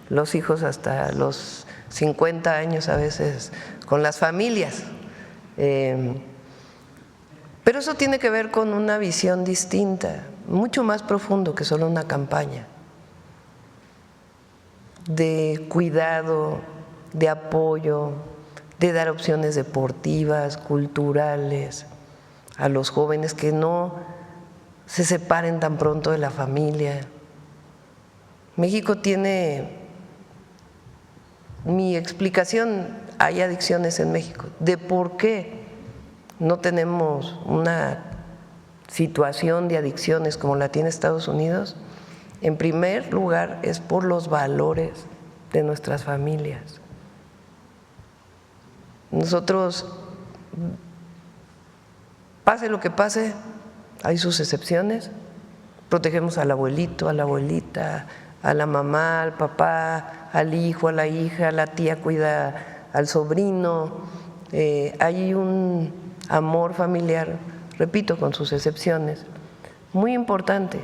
los hijos hasta los 50 años a veces con las familias. Pero eso tiene que ver con una visión distinta, mucho más profundo que solo una campaña, de cuidado, de apoyo, de dar opciones deportivas, culturales a los jóvenes, que no se separen tan pronto de la familia. México tiene, mi explicación, hay adicciones en México, de por qué no tenemos una situación de adicciones como la tiene Estados Unidos, en primer lugar, es por los valores de nuestras familias. Nosotros, pase lo que pase, hay sus excepciones, protegemos al abuelito, a la abuelita, a la mamá, al papá, al hijo, a la hija, la tía cuida al sobrino. Hay un amor familiar, repito, con sus excepciones, muy importante,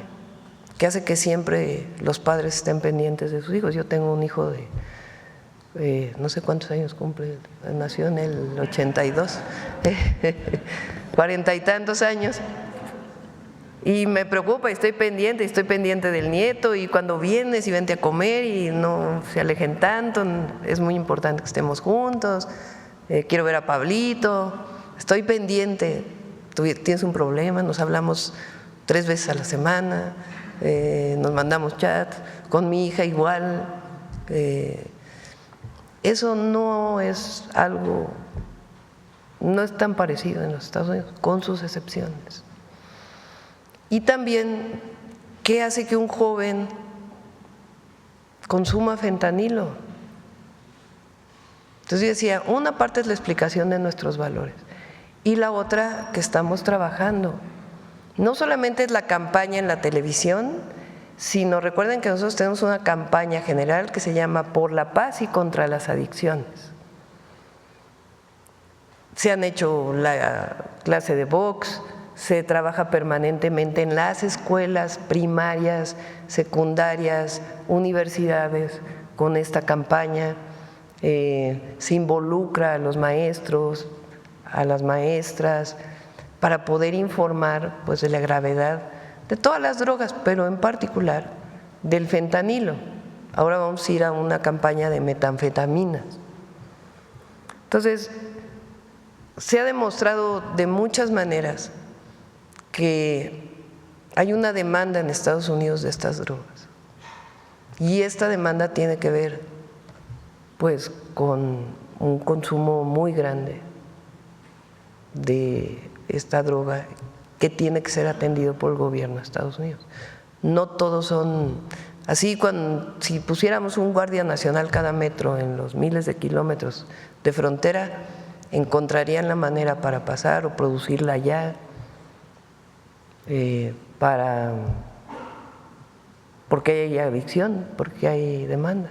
que hace que siempre los padres estén pendientes de sus hijos. Yo tengo un hijo de no sé cuántos años cumple, nació en el 82, 40 y tantos años, y me preocupa, y estoy pendiente del nieto, y cuando vienes y vente a comer y no se alejen tanto, es muy importante que estemos juntos, quiero ver a Pablito, estoy pendiente, tú tienes un problema, nos hablamos 3 veces a la semana, nos mandamos chat, con mi hija igual. Eso no es algo, no es tan parecido en los Estados Unidos, con sus excepciones. Y también, ¿qué hace que un joven consuma fentanilo? Entonces yo decía, una parte es la explicación de nuestros valores y la otra que estamos trabajando. No solamente es la campaña en la televisión, sino recuerden que nosotros tenemos una campaña general que se llama Por la Paz y contra las Adicciones. Se han hecho la clase de box, se trabaja permanentemente en las escuelas primarias, secundarias, universidades con esta campaña. Se involucra a los maestros, a las maestras, para poder informar pues, de la gravedad de todas las drogas, pero en particular del fentanilo. Ahora vamos a ir a una campaña de metanfetaminas. Entonces, se ha demostrado de muchas maneras que hay una demanda en Estados Unidos de estas drogas. Y esta demanda tiene que ver pues con un consumo muy grande de esta droga que tiene que ser atendido por el gobierno de Estados Unidos. No todos son así. Si pusiéramos un guardia nacional cada metro en los miles de kilómetros de frontera, encontrarían la manera para pasar o producirla allá, porque hay adicción, porque hay demanda.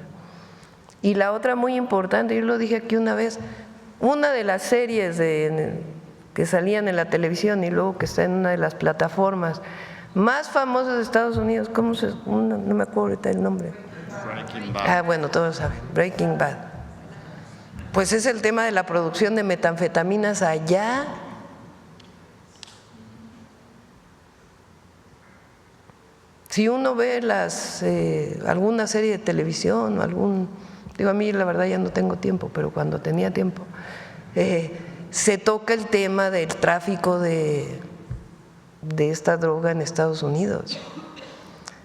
Y la otra muy importante, yo lo dije aquí una vez, una de las series que salían en la televisión y luego que está en una de las plataformas más famosas de Estados Unidos, no me acuerdo ahorita el nombre. Breaking Bad. Bueno, todos saben, Breaking Bad. Pues es el tema de la producción de metanfetaminas allá. Si uno ve alguna serie de televisión o digo, a mí la verdad ya no tengo tiempo, pero cuando tenía tiempo, se toca el tema del tráfico de esta droga en Estados Unidos.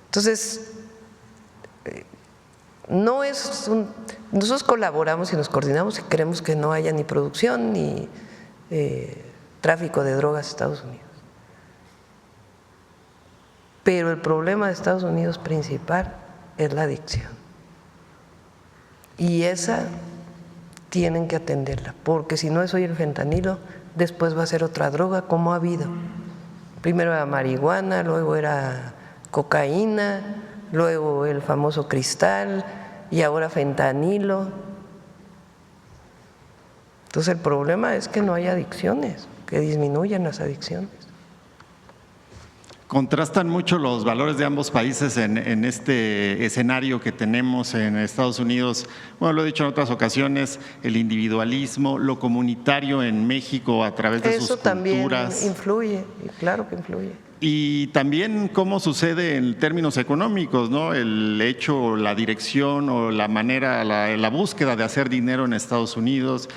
Entonces, nosotros colaboramos y nos coordinamos y queremos que no haya ni producción ni tráfico de drogas en Estados Unidos. Pero el problema de Estados Unidos principal es la adicción. Y esa tienen que atenderla, porque si no es hoy el fentanilo, después va a ser otra droga, como ha habido. Primero era marihuana, luego era cocaína, luego el famoso cristal y ahora fentanilo. Entonces el problema es que no hay adicciones, que disminuyan las adicciones. Contrastan mucho los valores de ambos países en este escenario que tenemos en Estados Unidos. Bueno, lo he dicho en otras ocasiones, el individualismo, lo comunitario en México a través de sus culturas. Eso también influye, claro que influye. Y también cómo sucede en términos económicos, ¿no? El hecho, la dirección o la manera, la búsqueda de hacer dinero en Estados Unidos.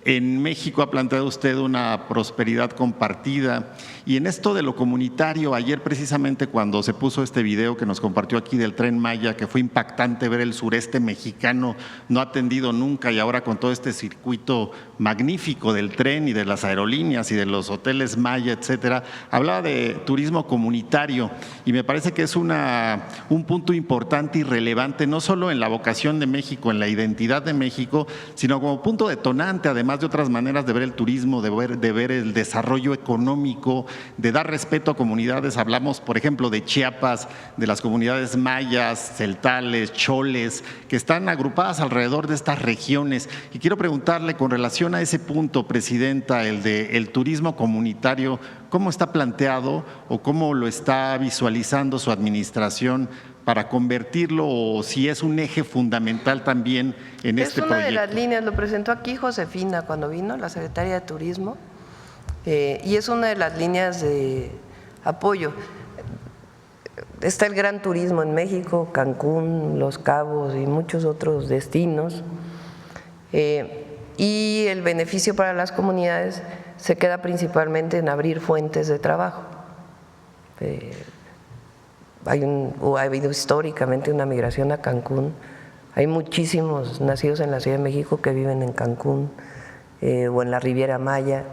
En México ha planteado usted una prosperidad compartida y en esto de lo comunitario, ayer precisamente cuando se puso este video que nos compartió aquí del Tren Maya, que fue impactante ver el sureste mexicano no atendido nunca y ahora con todo este circuito magnífico del tren y de las aerolíneas y de los hoteles Maya, etcétera, hablaba de turismo comunitario y me parece que es un punto importante y relevante, no solo en la vocación de México, en la identidad de México, sino como punto detonante, además de otras maneras de ver el turismo, de ver el desarrollo económico, de dar respeto a comunidades. Hablamos, por ejemplo, de Chiapas, de las comunidades mayas, celtales, choles, que están agrupadas alrededor de estas regiones. Y quiero preguntarle con relación a ese punto, Presidenta, el de el turismo comunitario, ¿cómo está planteado o cómo lo está visualizando su administración para convertirlo o si es un eje fundamental también en este proyecto? Es una de las líneas, lo presentó aquí Josefina cuando vino, la secretaria de Turismo, y es una de las líneas de apoyo. Está el gran turismo en México, Cancún, Los Cabos y muchos otros destinos, y el beneficio para las comunidades se queda principalmente en abrir fuentes de trabajo. Ha habido históricamente una migración a Cancún, hay muchísimos nacidos en la Ciudad de México que viven en Cancún o en la Riviera Maya,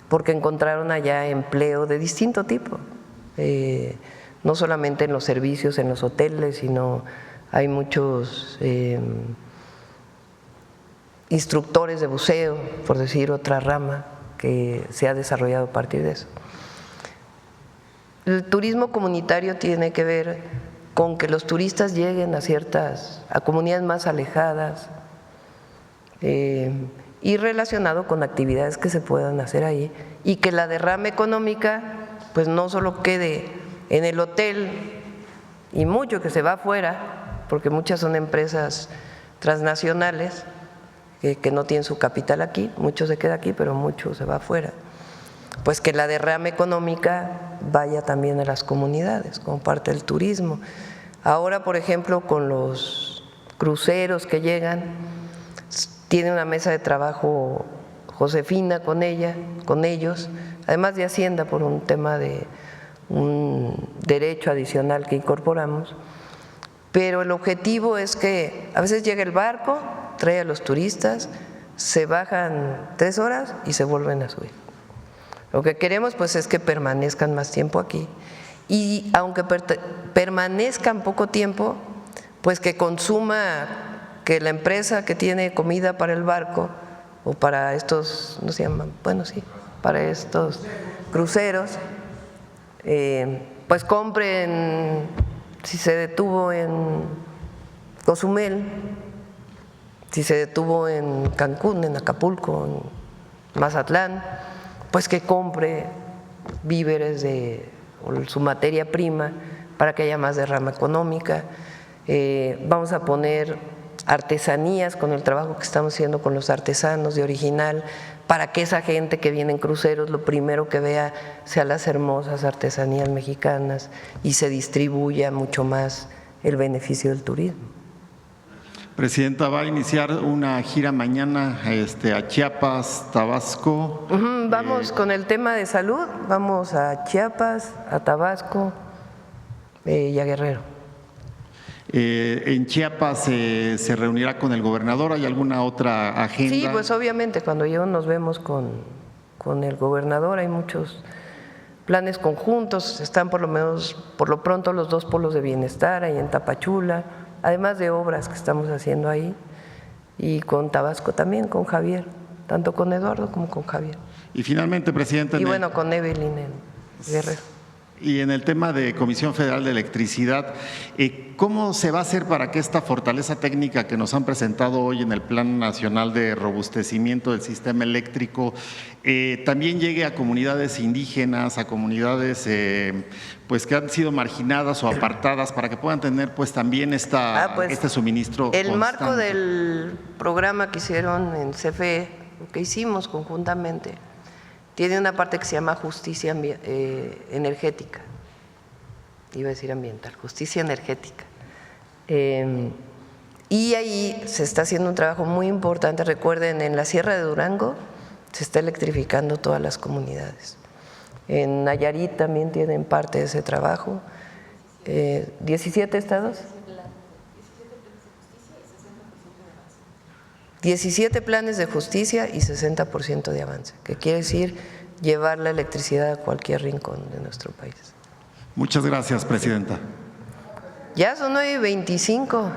porque encontraron allá empleo de distinto tipo, no solamente en los servicios, en los hoteles, sino hay muchos instructores de buceo, por decir otra rama, que se ha desarrollado a partir de eso. El turismo comunitario tiene que ver con que los turistas lleguen a comunidades más alejadas y relacionado con actividades que se puedan hacer ahí y que la derrama económica pues no solo quede en el hotel y mucho que se va afuera, porque muchas son empresas transnacionales que no tienen su capital aquí, mucho se queda aquí, pero mucho se va afuera. Pues que la derrama económica vaya también a las comunidades como parte del turismo. Ahora, por ejemplo, con los cruceros que llegan, tiene una mesa de trabajo Josefina con ellos, además de Hacienda por un tema de un derecho adicional que incorporamos, pero el objetivo es que a veces llega el barco, trae a los turistas, se bajan 3 horas y se vuelven a subir. Lo que queremos pues es que permanezcan más tiempo aquí y aunque permanezcan poco tiempo, pues que consuma, que la empresa que tiene comida para el barco o para estos, ¿no se llaman? Bueno, sí, para estos cruceros, pues compren, si se detuvo en Cozumel, si se detuvo en Cancún, en Acapulco, en Mazatlán, pues que compre víveres o su materia prima para que haya más derrama económica. Vamos a poner artesanías con el trabajo que estamos haciendo con los artesanos de Original, para que esa gente que viene en cruceros lo primero que vea sea las hermosas artesanías mexicanas y se distribuya mucho más el beneficio del turismo. Presidenta, va a iniciar una gira mañana a Chiapas, Tabasco. Vamos con el tema de salud, vamos a Chiapas, a Tabasco y a Guerrero. En Chiapas se reunirá con el gobernador, ¿hay alguna otra agenda? Sí, pues obviamente cuando nos vemos con el gobernador hay muchos planes conjuntos, están por lo pronto los 2 polos de bienestar ahí en Tapachula, además de obras que estamos haciendo ahí, y con Tabasco también, con Javier, tanto con Eduardo como con Javier. Y finalmente, Presidente… Y bueno, con Evelyn en Guerrero. Y en el tema de Comisión Federal de Electricidad, ¿cómo se va a hacer para que esta fortaleza técnica que nos han presentado hoy en el Plan Nacional de Robustecimiento del Sistema Eléctrico también llegue a comunidades indígenas, a comunidades pues que han sido marginadas o apartadas, para que puedan tener pues también este suministro el constante? Marco del programa que hicieron en CFE, lo que hicimos conjuntamente, tiene una parte que se llama justicia energética, iba a decir ambiental, justicia energética. Y ahí se está haciendo un trabajo muy importante. Recuerden, en la Sierra de Durango se está electrificando todas las comunidades. En Nayarit también tienen parte de ese trabajo. 17 estados. 17 planes de justicia y 60% de avance, que quiere decir llevar la electricidad a cualquier rincón de nuestro país. Muchas gracias, presidenta. Ya son 9:25.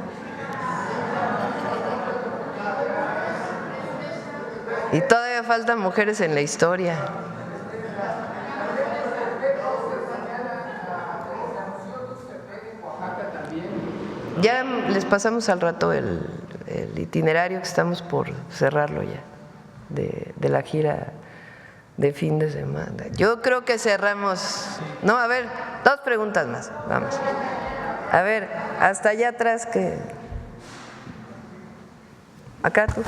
Y todavía faltan mujeres en la historia. Ya les pasamos al rato el itinerario, que estamos por cerrarlo ya, de la gira de fin de semana. Yo creo que cerramos. No, a ver, 2 preguntas más, vamos. A ver, hasta allá atrás que… Acá tú.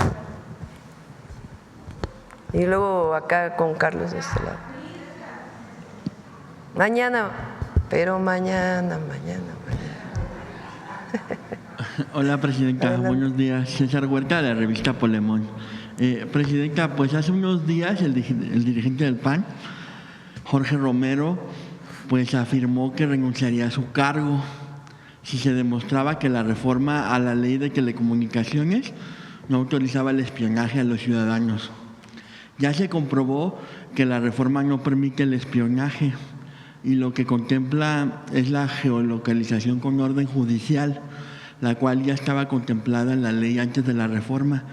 Y luego acá con Carlos de este lado. Mañana, pero mañana. Hola, presidenta. Adelante. Buenos días. César Huerta, de la revista Polemón. Presidenta, pues hace unos días el dirigente del PAN, Jorge Romero, pues afirmó que renunciaría a su cargo si se demostraba que la reforma a la ley de telecomunicaciones no autorizaba el espionaje a los ciudadanos. Ya se comprobó que la reforma no permite el espionaje y lo que contempla es la geolocalización con orden judicial, la cual ya estaba contemplada en la ley antes de la reforma.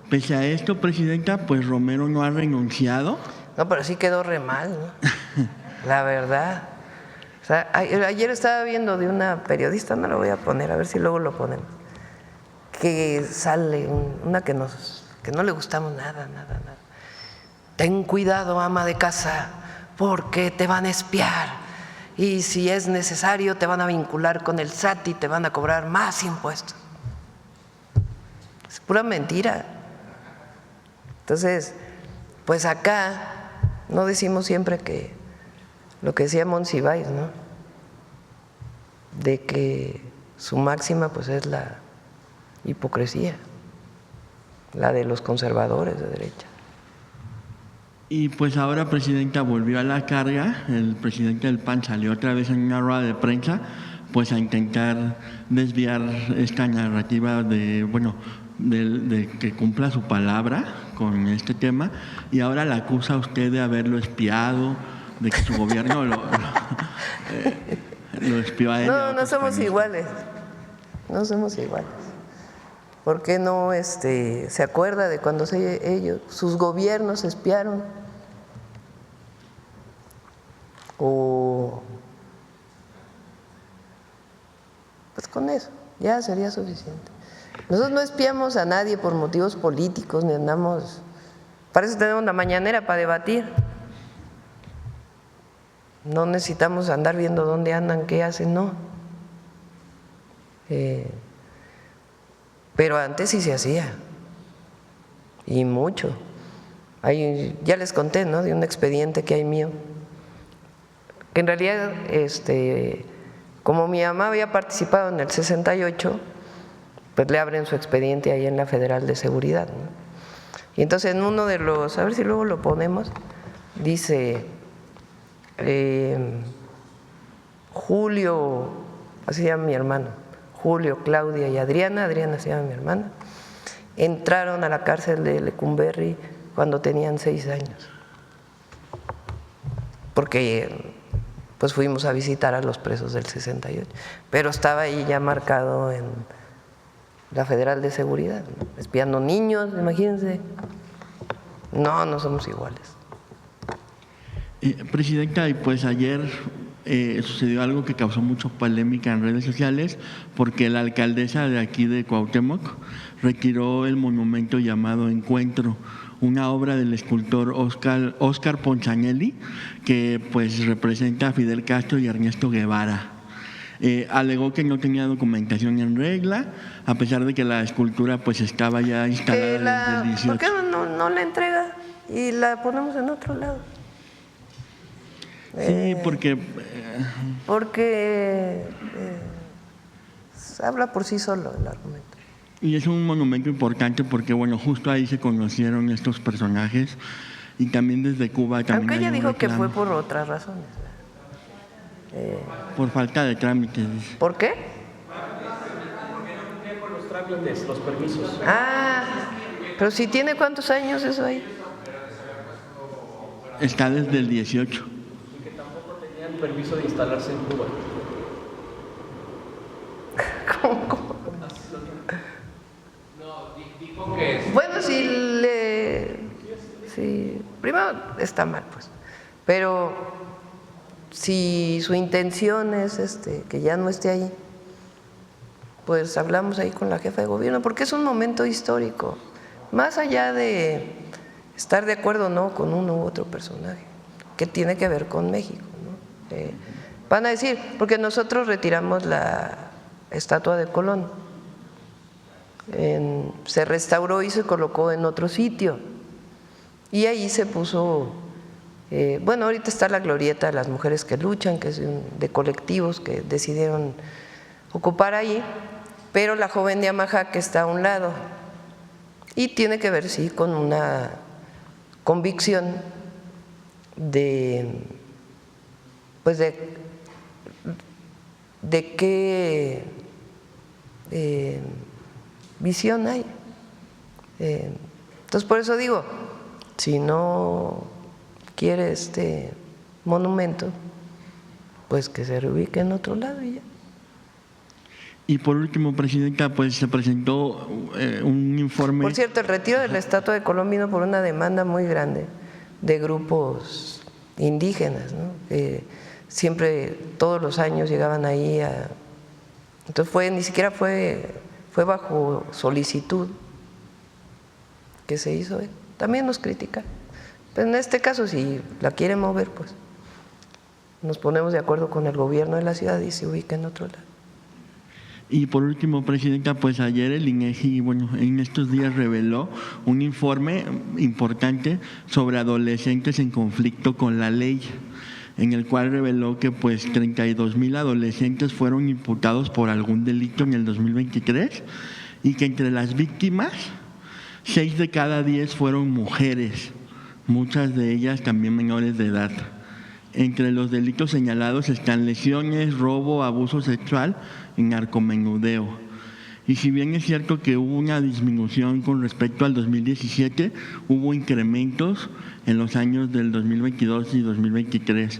Pese a esto, presidenta, pues Romero no ha renunciado. No, pero sí quedó re mal, ¿no? La verdad. O sea, ayer estaba viendo de una periodista, no lo voy a poner, a ver si luego lo ponemos, que sale una que no le gustamos nada. Ten cuidado, ama de casa, porque te van a espiar. Y si es necesario, te van a vincular con el SAT y te van a cobrar más impuestos. Es pura mentira. Entonces, pues acá no decimos siempre que lo que decía Monsiváis, ¿no? De que su máxima pues es la hipocresía, la de los conservadores de derecha. Y pues ahora, presidenta, volvió a la carga. El presidente del PAN salió otra vez en una rueda de prensa pues a intentar desviar esta narrativa de que cumpla su palabra con este tema, y ahora la acusa a usted de haberlo espiado, de que su gobierno lo espió a él. No somos iguales. No somos iguales. ¿Por qué no se acuerda de cuando sus gobiernos espiaron? O pues con eso ya sería suficiente. Nosotros no espiamos a nadie por motivos políticos, ni andamos… Para eso tenemos la mañanera, para debatir. No necesitamos andar viendo dónde andan, qué hacen, no. Pero antes sí se hacía, y mucho. Ya les conté, ¿no?, de un expediente que hay mío, que en realidad, como mi mamá había participado en el 68, pues le abren su expediente ahí en la Federal de Seguridad, ¿no? Y entonces en uno de los, a ver si luego lo ponemos, dice Julio, así se llama mi hermano, Julio, Claudia y Adriana se llama mi hermana, entraron a la cárcel de Lecumberri cuando tenían 6 años, porque pues fuimos a visitar a los presos del 68, pero estaba ahí ya marcado en la Federal de Seguridad, ¿no?, espiando niños, imagínense. No somos iguales. Presidenta, y pues ayer sucedió algo que causó mucha polémica en redes sociales, porque la alcaldesa de aquí de Cuauhtémoc retiró el monumento llamado Encuentro, una obra del escultor Óscar Ponzanelli, que pues representa a Fidel Castro y Ernesto Guevara. Alegó que no tenía documentación en regla, a pesar de que la escultura pues estaba ya instalada desde el 18. ¿Por qué no la entrega y la ponemos en otro lado? Sí, porque habla por sí solo el argumento. Y es un monumento importante porque, bueno, justo ahí se conocieron estos personajes y también desde Cuba también. Aunque ella hay un dijo que reclamo fue por otras razones. por falta de trámites. Dice. ¿Por qué? Los trámites, los permisos. Ah, pero si tiene ¿cuántos años eso ahí? Está desde el 18. Y que tampoco tenían permiso de instalarse en Cuba. ¿Cómo? Bueno, si primero está mal, pues, pero si su intención es que ya no esté ahí, pues hablamos ahí con la jefa de gobierno, porque es un momento histórico, más allá de estar de acuerdo o no con uno u otro personaje, que tiene que ver con México, ¿no? Van a decir, porque nosotros retiramos la estatua de Colón, se restauró y se colocó en otro sitio, y ahí se puso, bueno, ahorita está la glorieta de las mujeres que luchan, que es de colectivos que decidieron ocupar ahí, pero la joven de Amajá que está a un lado, y tiene que ver, sí, con una convicción de, pues de qué visión hay. Entonces, por eso digo, si no quiere este monumento, pues que se reubique en otro lado y ya. Y por último, Presidenta, pues se presentó un informe. Por cierto, el retiro de la estatua de Colón vino por una demanda muy grande de grupos indígenas, ¿no? Siempre, todos los años llegaban ahí entonces ni siquiera fue bajo solicitud que se hizo. También nos critican. Pero en este caso, si la quiere mover, pues nos ponemos de acuerdo con el gobierno de la ciudad y se ubica en otro lado. Y por último, Presidenta, pues ayer el INEGI, bueno, en estos días reveló un informe importante sobre adolescentes en conflicto con la ley, en el cual reveló que pues 32,000 adolescentes fueron imputados por algún delito en el 2023 y que entre las víctimas 6 de cada 10 fueron mujeres, muchas de ellas también menores de edad. Entre los delitos señalados están lesiones, robo, abuso sexual y narcomenudeo. Y si bien es cierto que hubo una disminución con respecto al 2017, hubo incrementos en los años del 2022 y 2023.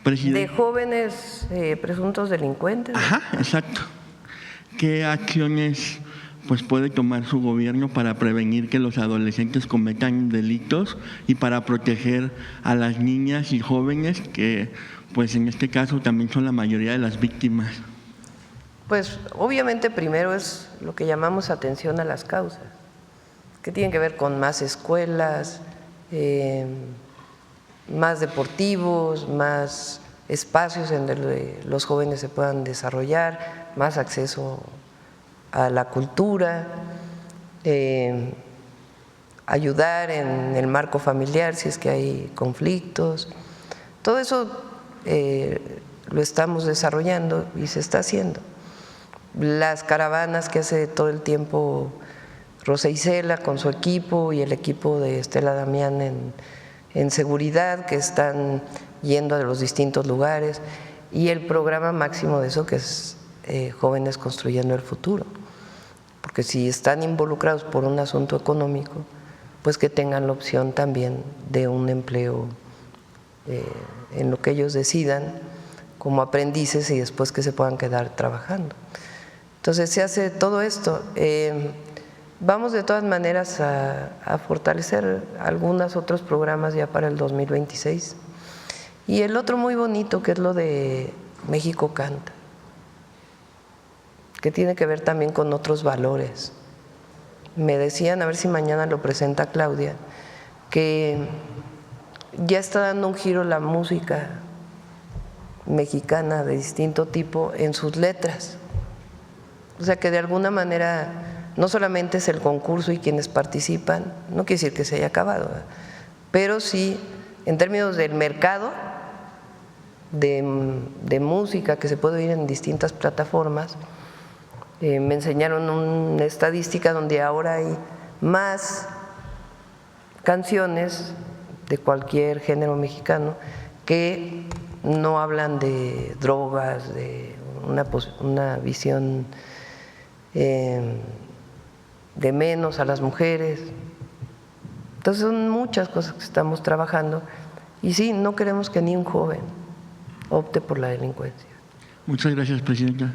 De jóvenes presuntos delincuentes. Ajá, exacto. ¿Qué acciones pues puede tomar su gobierno para prevenir que los adolescentes cometan delitos y para proteger a las niñas y jóvenes que pues en este caso también son la mayoría de las víctimas? Pues obviamente primero es lo que llamamos atención a las causas, que tienen que ver con más escuelas, más deportivos, más espacios en donde los jóvenes se puedan desarrollar, más acceso a la cultura, ayudar en el marco familiar si es que hay conflictos. Todo eso lo estamos desarrollando y se está haciendo. Las caravanas que hace todo el tiempo Rosa Isela con su equipo y el equipo de Estela Damián en seguridad, que están yendo a los distintos lugares, y el programa máximo de eso que es Jóvenes Construyendo el Futuro, porque si están involucrados por un asunto económico, pues que tengan la opción también de un empleo en lo que ellos decidan como aprendices y después que se puedan quedar trabajando. Entonces se hace todo esto. Vamos de todas maneras a fortalecer algunos otros programas ya para el 2026. Y el otro muy bonito, que es lo de México Canta, que tiene que ver también con otros valores. Me decían, a ver si mañana lo presenta Claudia, que ya está dando un giro la música mexicana de distinto tipo en sus letras. O sea que de alguna manera no solamente es el concurso y quienes participan, no quiere decir que se haya acabado, ¿verdad? Pero sí en términos del mercado de música que se puede oír en distintas plataformas, Me enseñaron una estadística donde ahora hay más canciones de cualquier género mexicano que no hablan de drogas, de una visión de menos a las mujeres. Entonces son muchas cosas que estamos trabajando y sí, no queremos que ni un joven opte por la delincuencia. Muchas gracias, presidenta.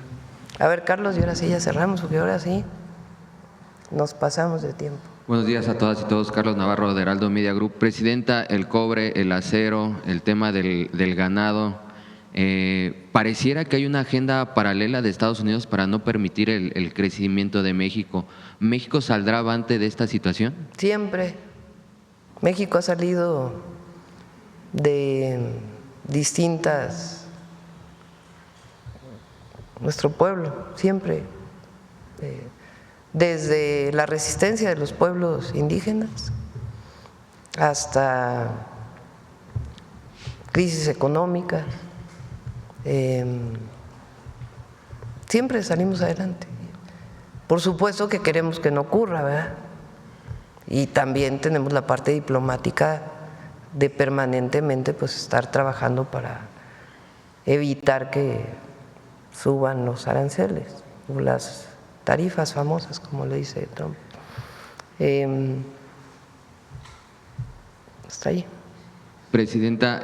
A ver, Carlos, y ahora sí ya cerramos, porque ahora sí nos pasamos de tiempo. Buenos días a todas y todos. Carlos Navarro, de Heraldo Media Group. Presidenta, el cobre, el acero, el tema del ganado, pareciera que hay una agenda paralela de Estados Unidos para no permitir el crecimiento de México. ¿México saldrá avante de esta situación? Siempre. México ha salido de distintas… Nuestro pueblo, siempre. Desde la resistencia de los pueblos indígenas hasta crisis económicas, siempre salimos adelante. Por supuesto que queremos que no ocurra, ¿verdad? Y también tenemos la parte diplomática de permanentemente pues estar trabajando para evitar que suban los aranceles o las tarifas famosas, como le dice Trump. Hasta ahí. Presidenta,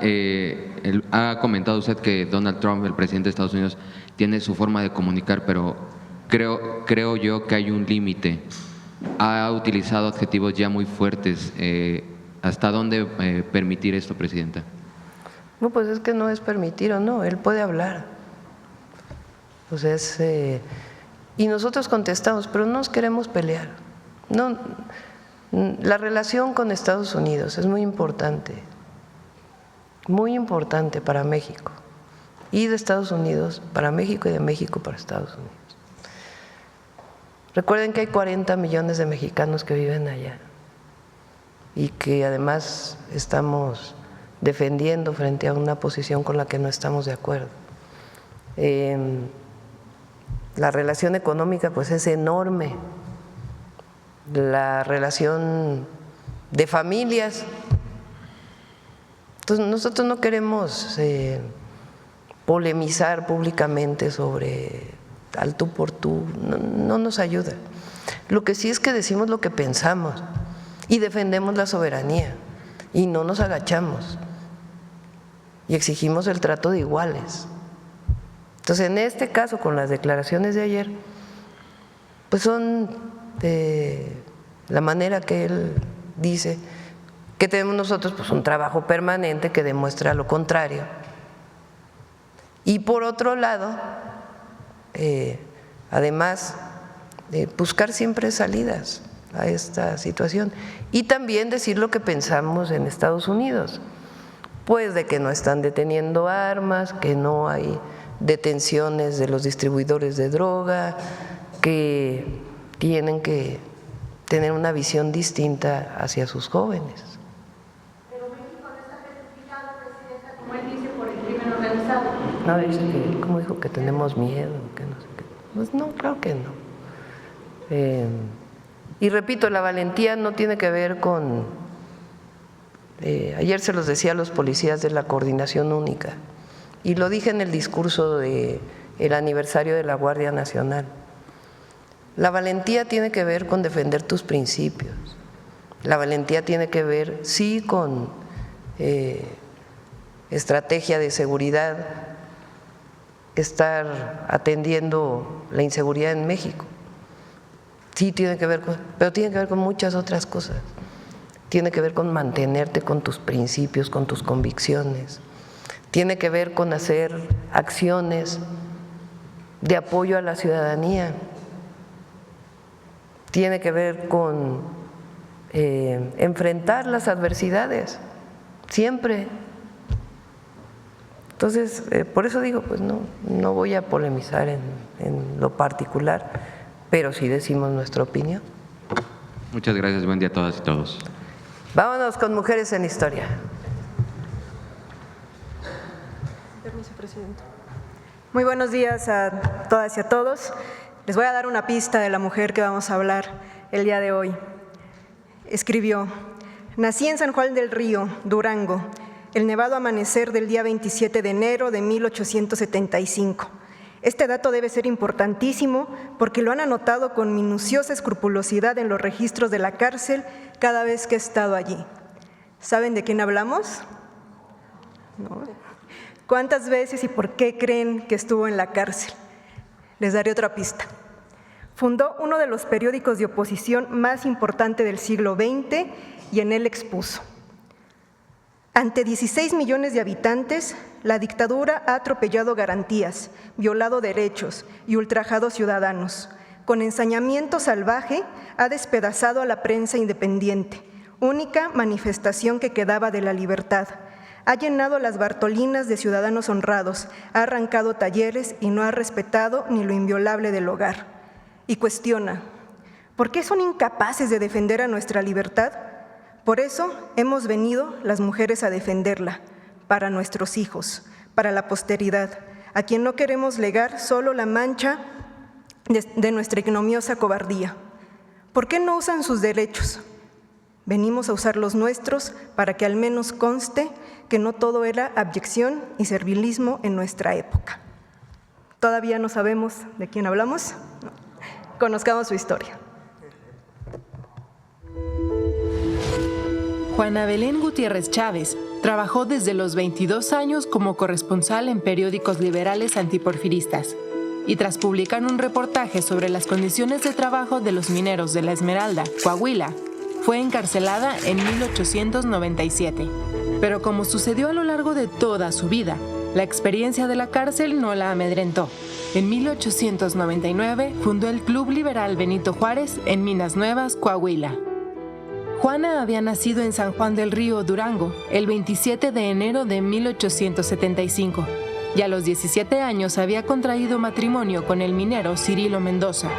ha comentado usted que Donald Trump, el presidente de Estados Unidos, tiene su forma de comunicar, pero creo yo que hay un límite. Ha utilizado adjetivos ya muy fuertes. ¿Hasta dónde permitir esto, presidenta? No, pues es que no es permitir o no, él puede hablar. Pues y nosotros contestamos, pero no nos queremos pelear. No, la relación con Estados Unidos es muy importante para México, y de Estados Unidos para México y de México para Estados Unidos. Recuerden que hay 40 millones de mexicanos que viven allá y que además estamos defendiendo frente a una posición con la que no estamos de acuerdo. La relación económica pues es enorme, la relación de familias. Entonces nosotros no queremos polemizar públicamente sobre al tú por tú, no nos ayuda. Lo que sí es que decimos lo que pensamos y defendemos la soberanía y no nos agachamos y exigimos el trato de iguales. Entonces, en este caso, con las declaraciones de ayer, pues son la manera que él dice que tenemos nosotros pues un trabajo permanente que demuestra lo contrario. Y por otro lado, además, buscar siempre salidas a esta situación y también decir lo que pensamos en Estados Unidos, pues de que no están deteniendo armas, que no hay detenciones de los distribuidores de droga, que tienen que tener una visión distinta hacia sus jóvenes. Pero México no está certificado, presidenta, como él dice, por el crimen organizado. No, dice que, ¿cómo dijo? Que tenemos miedo, que no sé qué. Pues no, claro que no. Y repito, la valentía no tiene que ver con… ayer se los decía a los policías de la Coordinación Única, y lo dije en el discurso del aniversario de la Guardia Nacional. La valentía tiene que ver con defender tus principios. La valentía tiene que ver, sí, con estrategia de seguridad, estar atendiendo la inseguridad en México. Sí, tiene que ver pero tiene que ver con muchas otras cosas. Tiene que ver con mantenerte con tus principios, con tus convicciones. Tiene que ver con hacer acciones de apoyo a la ciudadanía. Tiene que ver con enfrentar las adversidades, siempre. Entonces, por eso digo, pues no voy a polemizar en lo particular, pero sí decimos nuestra opinión. Muchas gracias, buen día a todas y todos. Vámonos con Mujeres en Historia. Muy buenos días a todas y a todos. Les voy a dar una pista de la mujer que vamos a hablar el día de hoy. Escribió: nací en San Juan del Río, Durango, el nevado amanecer del día 27 de enero de 1875. Este dato debe ser importantísimo porque lo han anotado con minuciosa escrupulosidad en los registros de la cárcel cada vez que he estado allí. ¿Saben de quién hablamos? ¿No? ¿Cuántas veces y por qué creen que estuvo en la cárcel? Les daré otra pista. Fundó uno de los periódicos de oposición más importante del siglo XX y en él expuso: ante 16 millones de habitantes, la dictadura ha atropellado garantías, violado derechos y ultrajado ciudadanos. Con ensañamiento salvaje ha despedazado a la prensa independiente, única manifestación que quedaba de la libertad. Ha llenado las Bartolinas de ciudadanos honrados, ha arrancado talleres y no ha respetado ni lo inviolable del hogar. Y cuestiona: ¿por qué son incapaces de defender a nuestra libertad? Por eso hemos venido las mujeres a defenderla, para nuestros hijos, para la posteridad, a quien no queremos legar solo la mancha de nuestra ignominiosa cobardía. ¿Por qué no usan sus derechos? Venimos a usar los nuestros para que al menos conste que no todo era abyección y servilismo en nuestra época. ¿Todavía no sabemos de quién hablamos? No. Conozcamos su historia. Juana Belén Gutiérrez Chávez trabajó desde los 22 años como corresponsal en periódicos liberales antiporfiristas y tras publicar un reportaje sobre las condiciones de trabajo de los mineros de La Esmeralda, Coahuila, fue encarcelada en 1897. Pero como sucedió a lo largo de toda su vida, la experiencia de la cárcel no la amedrentó. En 1899 fundó el Club Liberal Benito Juárez en Minas Nuevas, Coahuila. Juana había nacido en San Juan del Río, Durango, el 27 de enero de 1875, y a los 17 años había contraído matrimonio con el minero Cirilo Mendoza.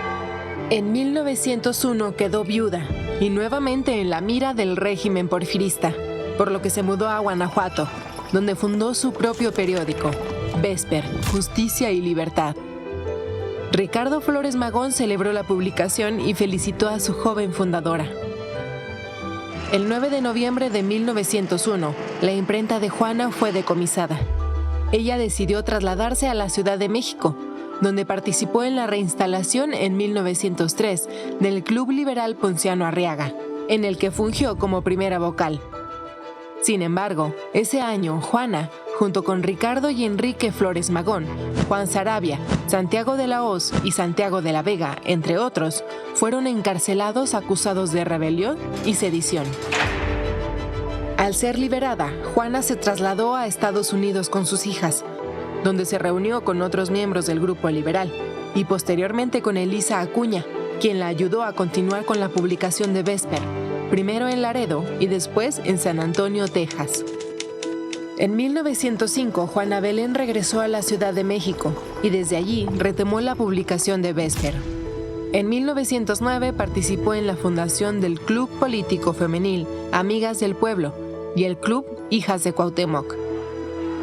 En 1901 quedó viuda y nuevamente en la mira del régimen porfirista, por lo que se mudó a Guanajuato, donde fundó su propio periódico, Vesper, Justicia y Libertad. Ricardo Flores Magón celebró la publicación y felicitó a su joven fundadora. El 9 de noviembre de 1901, la imprenta de Juana fue decomisada. Ella decidió trasladarse a la Ciudad de México, donde participó en la reinstalación en 1903 del Club Liberal Ponciano Arriaga, en el que fungió como primera vocal. Sin embargo, ese año, Juana, junto con Ricardo y Enrique Flores Magón, Juan Sarabia, Santiago de la Hoz y Santiago de la Vega, entre otros, fueron encarcelados acusados de rebelión y sedición. Al ser liberada, Juana se trasladó a Estados Unidos con sus hijas, donde se reunió con otros miembros del grupo liberal y posteriormente con Elisa Acuña, quien la ayudó a continuar con la publicación de Vesper, primero en Laredo y después en San Antonio, Texas. En 1905, Juana Belén regresó a la Ciudad de México y desde allí retomó la publicación de Vesper. En 1909 participó en la fundación del Club Político Femenil Amigas del Pueblo y el Club Hijas de Cuauhtémoc.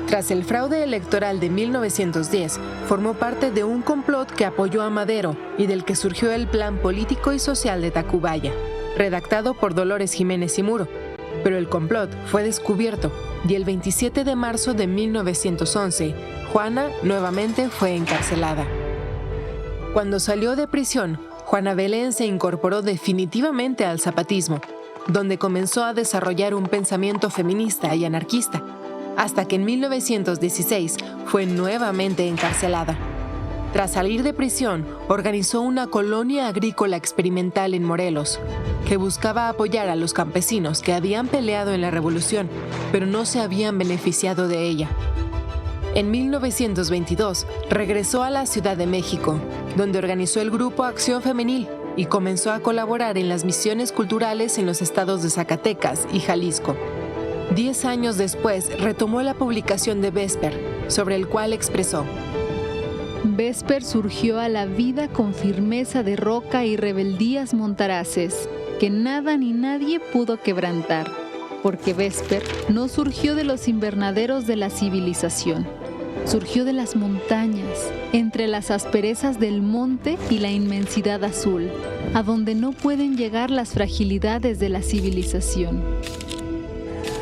Tras el fraude electoral de 1910, formó parte de un complot que apoyó a Madero y del que surgió el Plan Político y Social de Tacubaya, redactado por Dolores Jiménez y Muro. Pero el complot fue descubierto y el 27 de marzo de 1911, Juana nuevamente fue encarcelada. Cuando salió de prisión, Juana Belén se incorporó definitivamente al zapatismo, donde comenzó a desarrollar un pensamiento feminista y anarquista, hasta que en 1916 fue nuevamente encarcelada. Tras salir de prisión, organizó una colonia agrícola experimental en Morelos, que buscaba apoyar a los campesinos que habían peleado en la revolución, pero no se habían beneficiado de ella. En 1922, regresó a la Ciudad de México, donde organizó el grupo Acción Femenil y comenzó a colaborar en las misiones culturales en los estados de Zacatecas y Jalisco. 10 años después, retomó la publicación de Vesper, sobre el cual expresó: Vesper surgió a la vida con firmeza de roca y rebeldías montaraces, que nada ni nadie pudo quebrantar, porque Vesper no surgió de los invernaderos de la civilización, surgió de las montañas, entre las asperezas del monte y la inmensidad azul, a donde no pueden llegar las fragilidades de la civilización.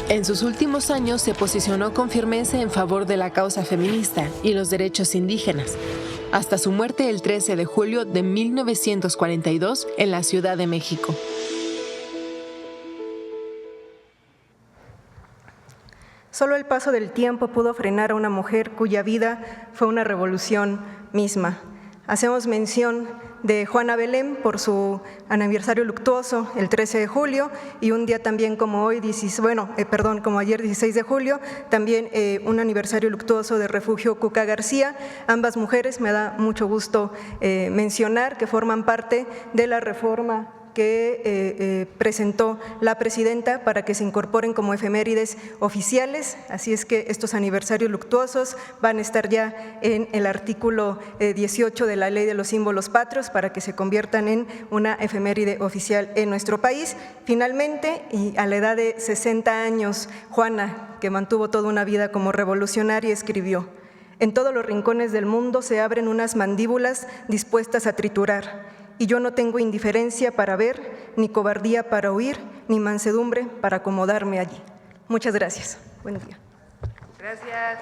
En sus últimos años se posicionó con firmeza en favor de la causa feminista y los derechos indígenas, hasta su muerte el 13 de julio de 1942 en la Ciudad de México. Solo el paso del tiempo pudo frenar a una mujer cuya vida fue una revolución misma. Hacemos mención de Juana Belén por su aniversario luctuoso el 13 de julio y un día también como hoy, como ayer 16 de julio, también un aniversario luctuoso de Refugio Cuca García. Ambas mujeres me da mucho gusto mencionar que forman parte de la reforma que presentó la presidenta para que se incorporen como efemérides oficiales, así es que estos aniversarios luctuosos van a estar ya en el artículo 18 de la Ley de los Símbolos Patrios para que se conviertan en una efeméride oficial en nuestro país. Finalmente, y a la edad de 60 años, Juana, que mantuvo toda una vida como revolucionaria, escribió: «En todos los rincones del mundo se abren unas mandíbulas dispuestas a triturar. Y yo no tengo indiferencia para ver, ni cobardía para huir, ni mansedumbre para acomodarme allí». Muchas gracias. Buen día. Gracias.